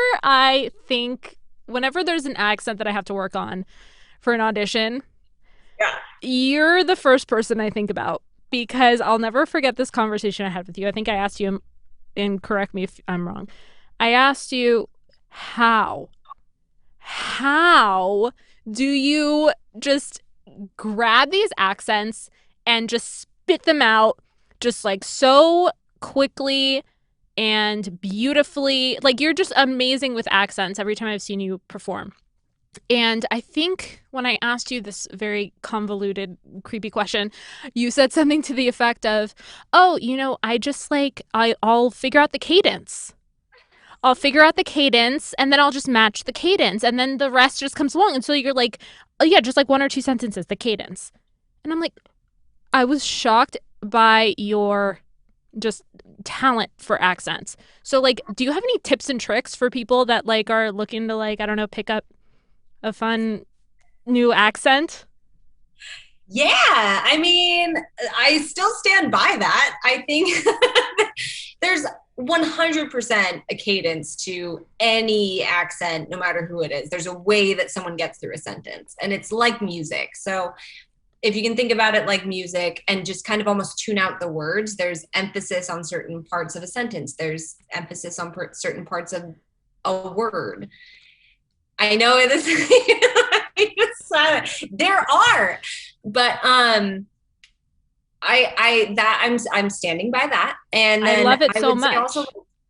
there's an accent that I have to work on for an audition, yeah, you're the first person I think about, because I'll never forget this conversation I had with you. I think I asked you, and correct me if I'm wrong, I asked you, how do you just grab these accents and just spit them out just like so quickly and beautifully? Like, you're just amazing with accents every time I've seen you perform. And I think when I asked you this very convoluted, creepy question, you said something to the effect of, oh, I just I'll figure out the cadence. I'll figure out the cadence and then I'll just match the cadence. And then the rest just comes along. And so you're like, oh yeah, just like one or two sentences, the cadence. And I'm like, I was shocked by your just talent for accents. So like, do you have any tips and tricks for people that like are looking to I don't know, pick up a fun new accent? Yeah, I mean, I still stand by that. I think there's 100% a cadence to any accent, no matter who it is. There's a way that someone gets through a sentence, and it's like music. So if you can think about it like music and just kind of almost tune out the words, there's emphasis on certain parts of a sentence. There's emphasis on certain parts of a word. I know this is silent. There are, but I'm standing by that, and then I love it so much. Also,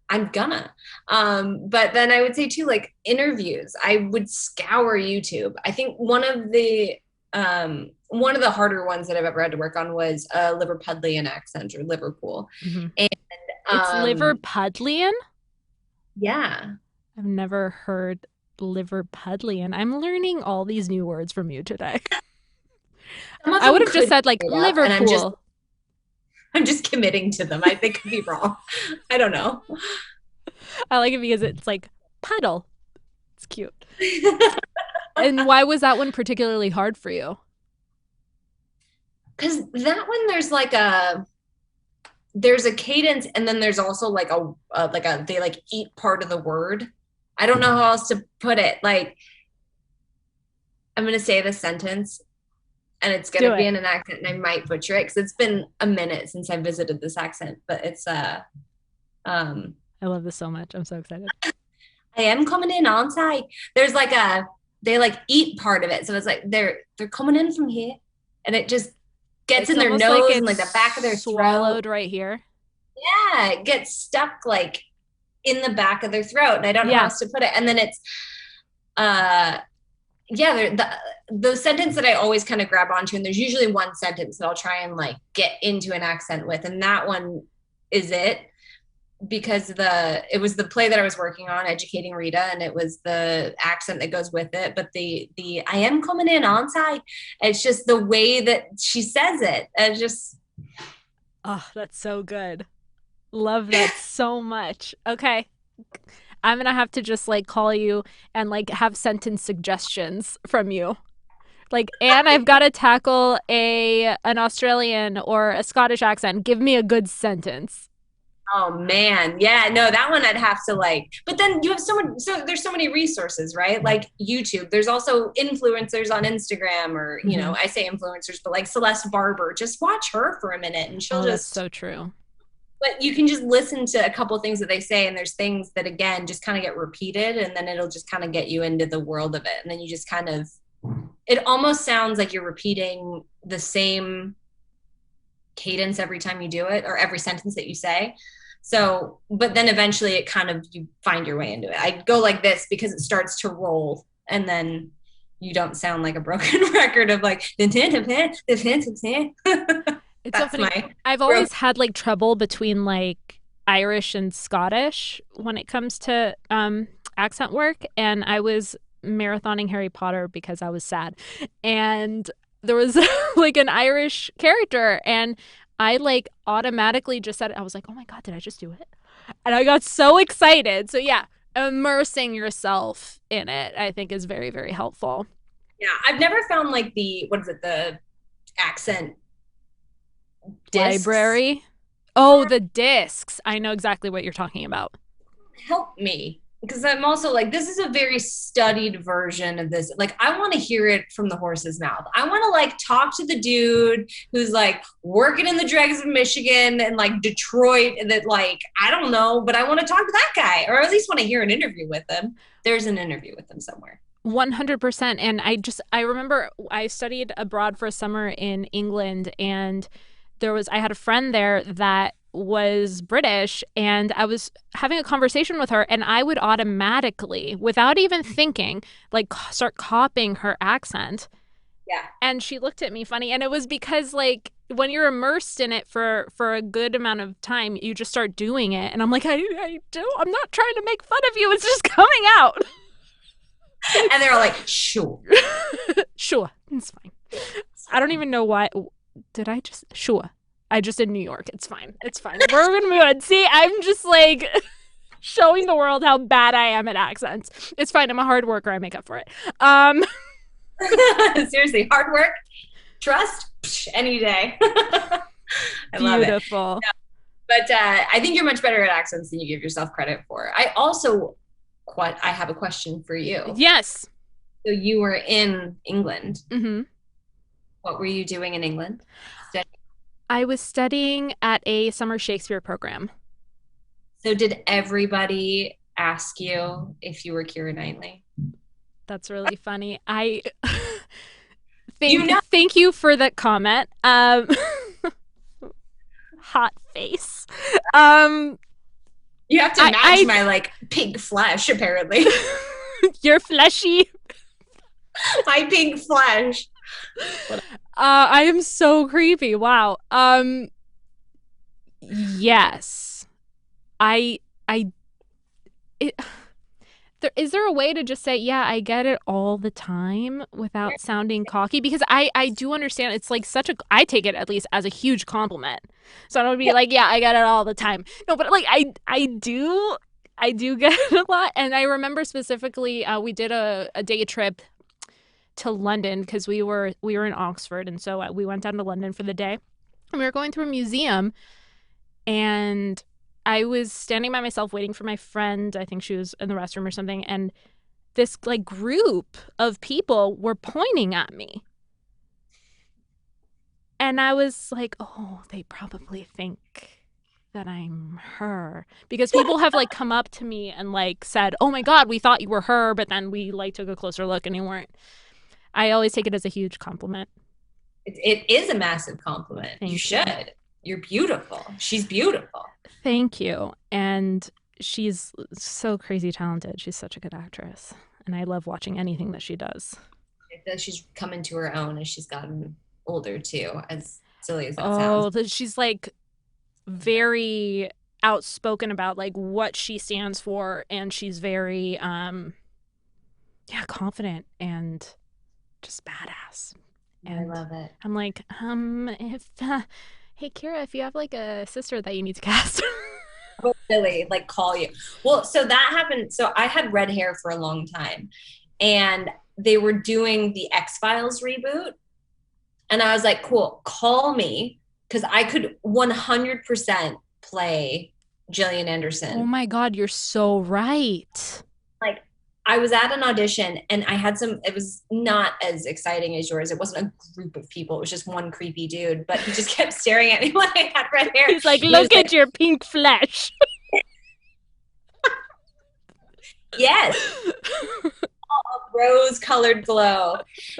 I'm gonna, but then I would say too, like interviews, I would scour YouTube. I think one of the harder ones that I've ever had to work on was a Liverpudlian accent, or Liverpool, mm-hmm. And it's Liverpudlian. Yeah, I've never heard Liverpudlian. I'm learning all these new words from you today. I would have just said like Liverpool. I'm just committing to them. They could be wrong. I don't know. I like it because it's like puddle. It's cute. And why was that one particularly hard for you? Because that one, there's a cadence, and then there's also they eat part of the word. I don't know how else to put it. Like, I'm going to say this sentence, and it's going to be in an accent, and I might butcher it because it's been a minute since I visited this accent, but it's I love this so much. I'm so excited. I am coming in, aren't I? There's they eat part of it. So it's like they're coming in from here, and it just gets in their nose and the back of their swallowed throat. Right here. Yeah, it gets stuck in the back of their throat, and I don't know how Yeah. else to put it. And then it's uh yeah, the sentence that I always kind of grab onto, and there's usually one sentence that I'll try and like get into an accent with, and that one is it, because it was the play that I was working on, Educating Rita, and it was the accent that goes with it. But the I am coming in on site. It's just the way that she says it. It's just Oh, that's so good. Love that so much. Okay. I'm gonna have to just like call you and like have sentence suggestions from you. Like, and I've got to tackle an Australian or a Scottish accent. Give me a good sentence. oh man, yeah, no, that one I'd have to like. But then you have there's so many resources, right? Like YouTube. There's also influencers on Instagram, or Mhm. I say influencers, but like Celeste Barber. Just watch her for a minute, and she'll Oh, that's just. so true. But you can just listen to a couple things that they say, and there's things that again just kind of get repeated, and then it'll just kind of get you into the world of it, and then you just kind of. It almost sounds like you're repeating the same cadence every time you do it, or every sentence that you say. So, but then eventually it kind of, you find your way into it. I go like this because it starts to roll, and then you don't sound like a broken record of like, that's It's so funny. my I've growth. always had like trouble between like Irish and Scottish when it comes to accent work, and I was marathoning Harry Potter because I was sad, and there was like an Irish character, and I like automatically just said it. I was like, oh my god, did I just do it? And I got so excited. So yeah, immersing yourself in it, I think, is very, very helpful. Yeah, I've never found like what is it, the accent discs Library. Oh, the discs. I know exactly what you're talking about. help me, because I'm also like, this is a very studied version of this. Like, I want to hear it from the horse's mouth. I want to like talk to the dude who's like working in the dregs of Michigan and like Detroit, and that like, I don't know, but I want to talk to that guy, or at least want to hear an interview with him. There's an interview with him somewhere. 100%. And I remember I studied abroad for a summer in England, and I had a friend there that was British, and I was having a conversation with her, and I would automatically, without even thinking, like start copying her accent. Yeah. And she looked at me funny, and it was because like when you're immersed in it for a good amount of time, you just start doing it. And I'm like, I'm not trying to make fun of you. It's just coming out. And they're all like, sure. Sure, it's fine. I don't even know why. Did I just? Sure. I just did New York. It's fine. It's fine. We're gonna move on. See, I'm just like showing the world how bad I am at accents. It's fine. I'm a hard worker. I make up for it. Seriously, hard work, trust, any day. I love it. Beautiful. But I think you're much better at accents than you give yourself credit for. I have a question for you. Yes. So you were in England. Mm-hmm. What were you doing in England? I was studying at a summer Shakespeare program. So did everybody ask you if you were Keira Knightley? That's really funny. I You know- thank you for that comment. Hot face. You have to match my like pink flesh, apparently. You're fleshy. My pink flesh. I am so creepy. Wow. Yes. I is there a way to just say, yeah, I get it all the time without sounding cocky? Because I do understand it's like I take it at least as a huge compliment. So I don't be like, yeah, I get it all the time. No, but like I do get it a lot. And I remember specifically we did a day trip to London because we were in Oxford, and so we went down to London for the day. And we were going through a museum, and I was standing by myself waiting for my friend. I think she was in the restroom or something, and this like group of people were pointing at me. And I was like, oh, they probably think that I'm her, because people have like come up to me and like said, oh my god, we thought you were her, but then we like took a closer look and you weren't. I always take it as a huge compliment. It is a massive compliment. Thank You you. should. You're beautiful. She's beautiful. Thank you. And she's so crazy talented. She's such a good actress. And I love watching anything that she does. I feel like she's come into her own as she's gotten older too, as silly as that Oh, sounds. she's like very outspoken about like what she stands for, and she's very yeah, confident and just badass. I And love it. I'm like, if hey Kira, if you have like a sister that you need to cast. Will really like call you. Well, so that happened. So I had red hair for a long time, and they were doing the X-Files reboot, and I was like, cool, call me because I could 100% play Gillian Oh Anderson. my god, you're so right. Like I was at an audition and I had some, it was not as exciting as yours. It wasn't a group of people. It was just one creepy dude, but he just kept staring at me when I had red hair. He's like, He look was at like, your pink flesh. yes, rose colored glow.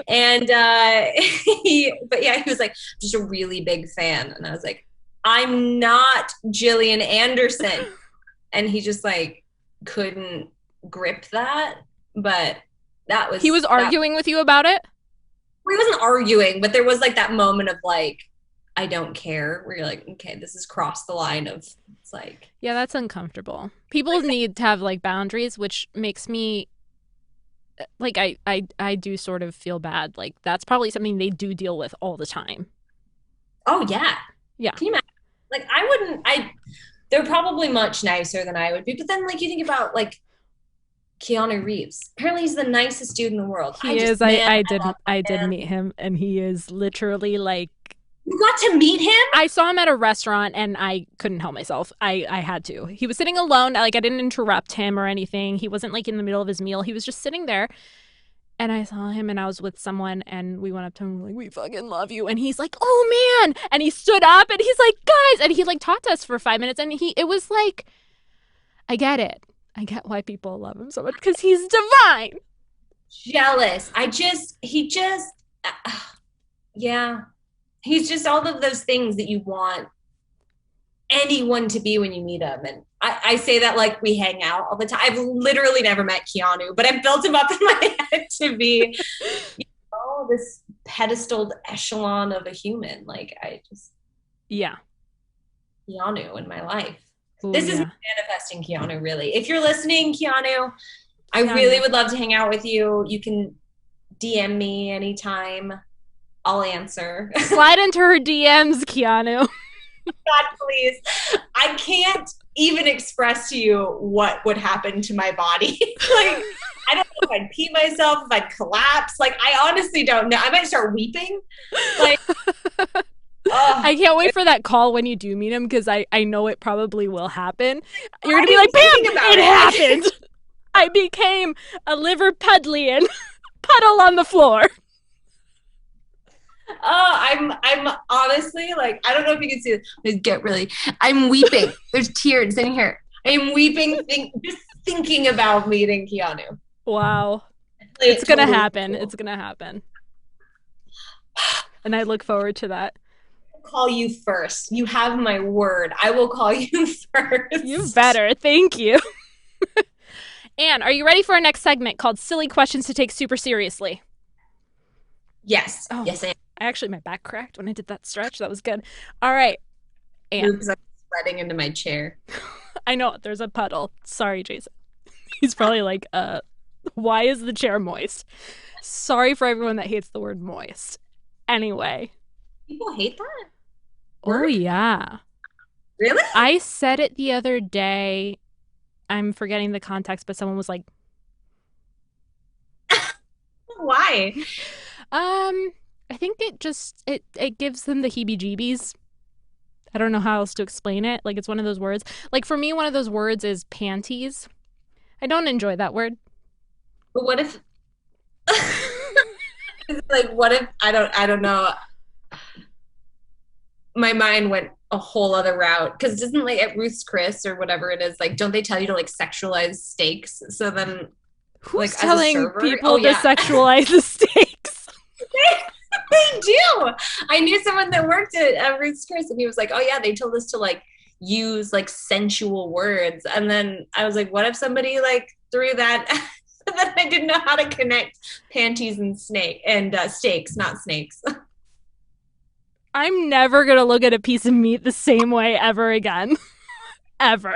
And but yeah, he was like, just a really big fan. And I was like, I'm not Gillian Anderson. And he just like couldn't grip that. But that was, He was arguing with you about it? he wasn't arguing, but there was like that moment of like, I don't care, where you're like, okay, this has crossed the line of, it's like, Yeah, that's uncomfortable. People need to have like boundaries, which makes me like I do sort of feel bad. Like that's probably something they do deal with all the time. oh yeah. Yeah. Can you imagine? Like I wouldn't, they're probably much nicer than I would be. But then like you think about like Keanu Reeves. Apparently he's the nicest dude in the world. He is. Man, I did man. meet him, and he is literally like, You got to meet him? I saw him at a restaurant and I couldn't help myself. I had to. He was sitting alone. Like I didn't interrupt him or anything. He wasn't like in the middle of his meal. He was just sitting there. And I saw him and I was with someone and we went up to him and we're like, we fucking love you. And he's like, oh man. And he stood up and he's like, guys. And he like talked to us for 5 minutes. And it was like, I get it. I get why people love him so much because he's divine. Jealous. Yeah. He's just all of those things that you want anyone to be when you meet him. And I say that like we hang out all the time. I've literally never met Keanu, but I've built him up in my head to be, this pedestaled echelon of a human. Like Yeah. Keanu in my life. Ooh, This is yeah. manifesting Keanu, really. If you're listening, Keanu, I Keanu. really would love to hang out with you. You can DM me anytime. I'll answer. Slide into her DMs, Keanu. God, please. I can't even express to you what would happen to my body. Like, I don't know if I'd pee myself, if I'd collapse. Like, I honestly don't know. I might start weeping. Like, I can't wait for that call when you do meet him because I know it probably will happen. You're going to be like, Pam, it happened. I became a Liverpudlian puddle on the floor. I'm honestly like, I don't know if you can see this. I'm weeping. There's tears in here. I'm weeping, just thinking about meeting Keanu. Wow. It's going to happen. It's going to happen. And I look forward to that. I'll call you first. You have my word. I will call you first. You better. Thank you. Anne, are you ready for our next segment called Silly Questions to Take Super Seriously? Yes. Oh. Yes, I am. Actually, my back cracked when I did that stretch. That was good. All right. Anne. Oops, I'm sweating into my chair. I know. There's a puddle. Sorry, Jason. He's probably like, why is the chair moist? Sorry for everyone that hates the word moist. Anyway. People hate that? Oh, yeah. Really? I said it the other day. I'm forgetting the context, but someone was like, Why? I think it gives them the heebie-jeebies. I don't know how else to explain it. Like, it's one of those words. Like, for me, one of those words is panties. I don't enjoy that word. But what if like what if I don't know. My mind went a whole other route because doesn't like at Ruth's Chris or whatever it is, like don't they tell you to like sexualize steaks? So then Who's like telling as a server, people to sexualize the steaks? They do. I knew someone that worked at Ruth's Chris and he was like, oh yeah, they told us to like use like sensual words. And then I was like, what if somebody like threw that that I didn't know how to connect panties and steaks, not snakes. I'm never going to look at a piece of meat the same way ever again. Ever.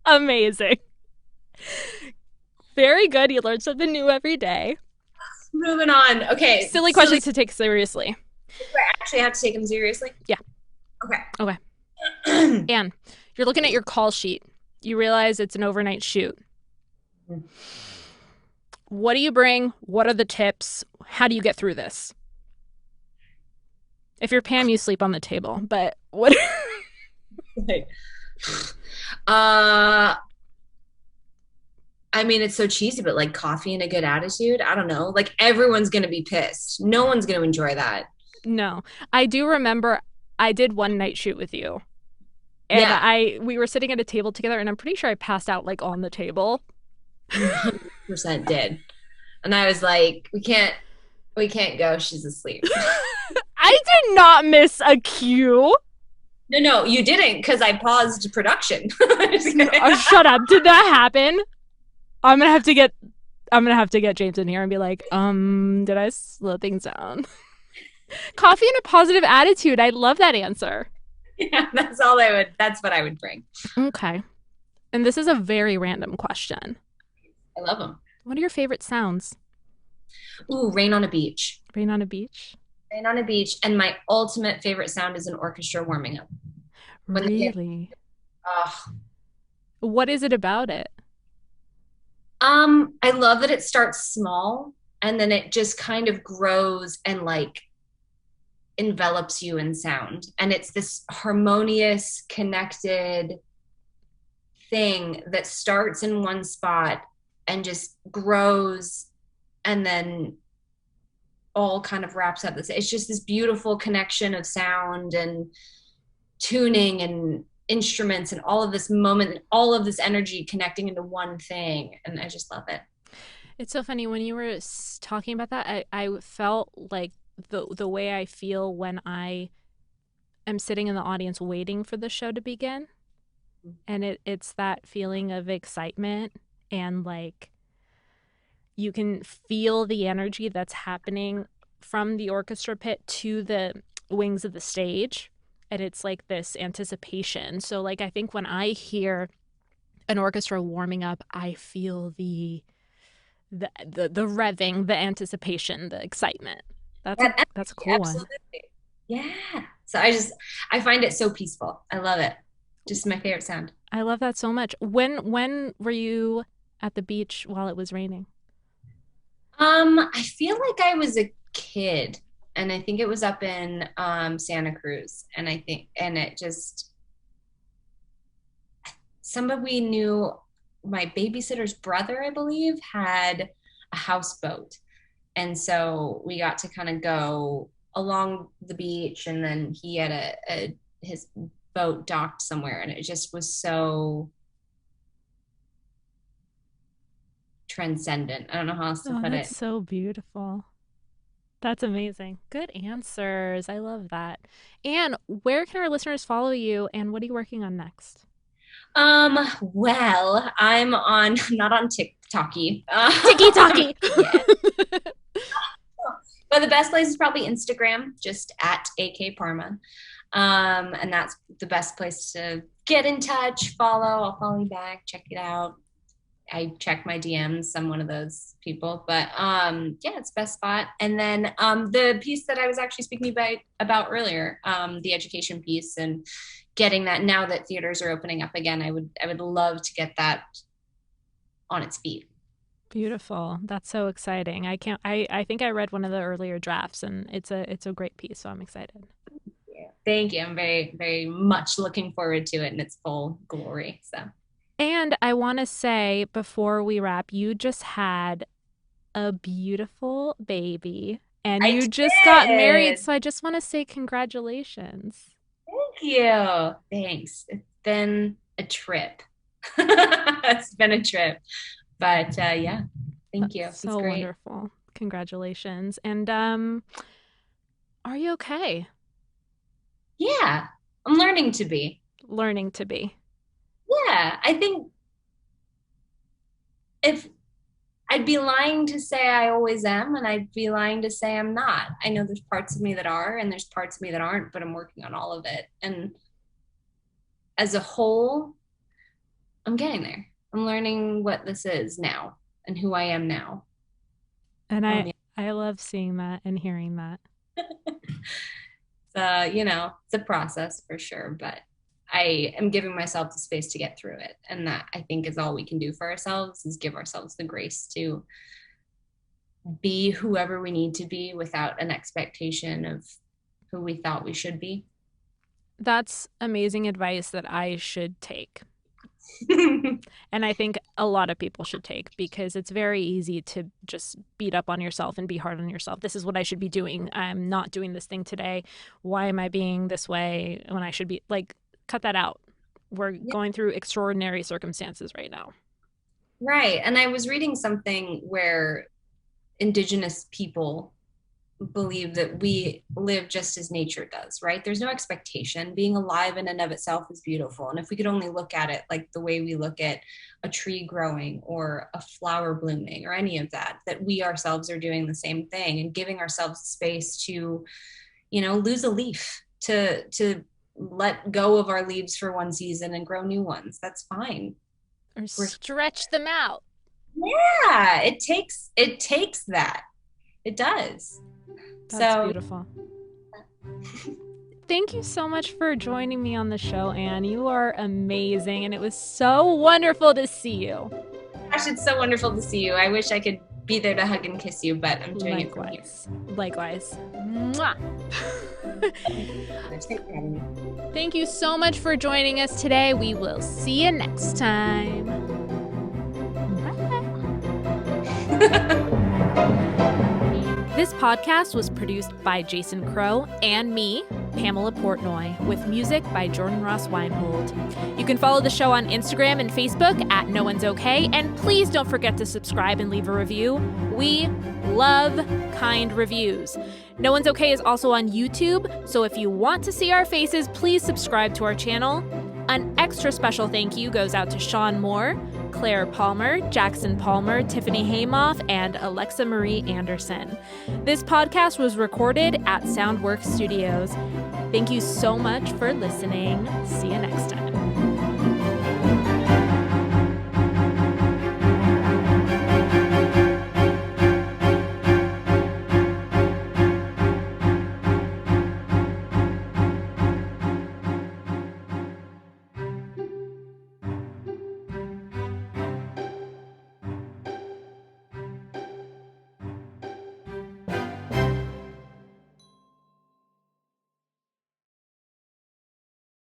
Amazing. Very good. You learn something new every day. Moving on. Okay. Silly questions to take seriously. I actually have to take them seriously? Yeah. Okay. Anne, you're looking at your call sheet. You realize it's an overnight shoot. What do you bring? What are the tips? How do you get through this? If you're Pam, you sleep on the table. But what? I mean, it's so cheesy, but like coffee and a good attitude. I don't know. Like everyone's gonna be pissed. No one's gonna enjoy that. No, I do remember I did one night shoot with you. And Yeah. we were sitting at a table together, and I'm pretty sure I passed out like on the table. 100% did. And I was like, we can't go. She's asleep. I did not miss a cue. No, you didn't because I paused production. Shut up. Did that happen? I'm gonna have to get James in here and be like, did I slow things down? Coffee and a positive attitude. I love that answer. Yeah, that's what I would bring. Okay. And this is a very random question. I love them. What are your favorite sounds? Ooh, rain on a beach. Rain on a beach? Rain on a beach. And my ultimate favorite sound is an orchestra warming up. Really? Oh. What is it about it? I love that it starts small and then it just kind of grows and like envelops you in sound. And it's this harmonious, connected thing that starts in one spot and just grows and then all kind of wraps up. It's just this beautiful connection of sound and tuning and instruments and all of this moment and all of this energy connecting into one thing. And I just love it. It's so funny when you were talking about that. I felt like the way I feel when I am sitting in the audience waiting for the show to begin. And it's that feeling of excitement and like you can feel the energy that's happening from the orchestra pit to the wings of the stage. And it's like this anticipation. So like I think when I hear an orchestra warming up, I feel the revving, the anticipation, the excitement. That's a cool absolutely. One. Yeah. So I find it so peaceful. I love it. Just my favorite sound. I love that so much. When were you at the beach while it was raining? I feel like I was a kid, and I think it was up in Santa Cruz, and it just somebody we knew, my babysitter's brother, I believe, had a houseboat, and so we got to kind of go along the beach, and then he had his boat docked somewhere, and it just was so transcendent. I don't know how else to put it. That's so beautiful. That's amazing. Good answers. I love that. And where can our listeners follow you, and what are you working on next? Well, I'm not on TikToky. TikToky. But the best place is probably Instagram, just at AK Parma. And that's the best place to get in touch, follow. I'll follow you back, check it out. I check my DMs. I'm one of those people, but yeah, it's best spot. And then the piece that I was actually speaking about earlier, the education piece, and getting that now that theaters are opening up again, I would love to get that on its feet. Beautiful. That's so exciting. I think I read one of the earlier drafts, and it's a great piece, so I'm excited. Yeah. Thank you. I'm very, very much looking forward to it in its full glory. So. And I want to say before we wrap, you just had a beautiful baby and you just got married. So I just want to say congratulations. Thank you. Thanks. It's been a trip. It's been a trip. But yeah, thank you. So wonderful. Congratulations. And are you okay? Yeah. I'm learning to be. Learning to be. Yeah, I think if I'd be lying to say I always am, and I'd be lying to say I'm not. I know there's parts of me that are, and there's parts of me that aren't, but I'm working on all of it. And as a whole, I'm getting there. I'm learning what this is now and who I am now. And Um, I love seeing that and hearing that. it's a process for sure, but I am giving myself the space to get through it. And that I think is all we can do for ourselves, is give ourselves the grace to be whoever we need to be without an expectation of who we thought we should be. That's amazing advice that I should take. And I think a lot of people should take, because it's very easy to just beat up on yourself and be hard on yourself. This is what I should be doing. I'm not doing this thing today. Why am I being this way when I should be? Like, cut that out. We're going through extraordinary circumstances right now. Right. And I was reading something where Indigenous people believe that we live just as nature does, right? There's no expectation. Being alive in and of itself is beautiful. And if we could only look at it like the way we look at a tree growing or a flower blooming or any of that, that we ourselves are doing the same thing and giving ourselves space to, lose a leaf, to let go of our leaves for one season and grow new ones. That's fine. Or stretch them out. Yeah, it takes that. It does. That's beautiful. Thank you so much for joining me on the show, Anne. You are amazing, and it was so wonderful to see you. Gosh, it's so wonderful to see you. I wish I could be there to hug and kiss you, but I'm doing it from here. Likewise. Mwah. Thank you so much for joining us today. We will see you next time. Bye. This podcast was produced by Jason Crow and me, Pamela Portnoy, with music by Jordan Ross Weinhold. You can follow the show on Instagram and Facebook at No One's Okay, and please don't forget to subscribe and leave a review. We love kind reviews. No One's Okay is also on YouTube, so if you want to see our faces, please subscribe to our channel. An extra special thank you goes out to Sean Moore, Claire Palmer, Jackson Palmer, Tiffany Haymoff, and Alexa Marie Anderson. This podcast was recorded at Soundworks Studios. Thank you so much for listening. See you next time.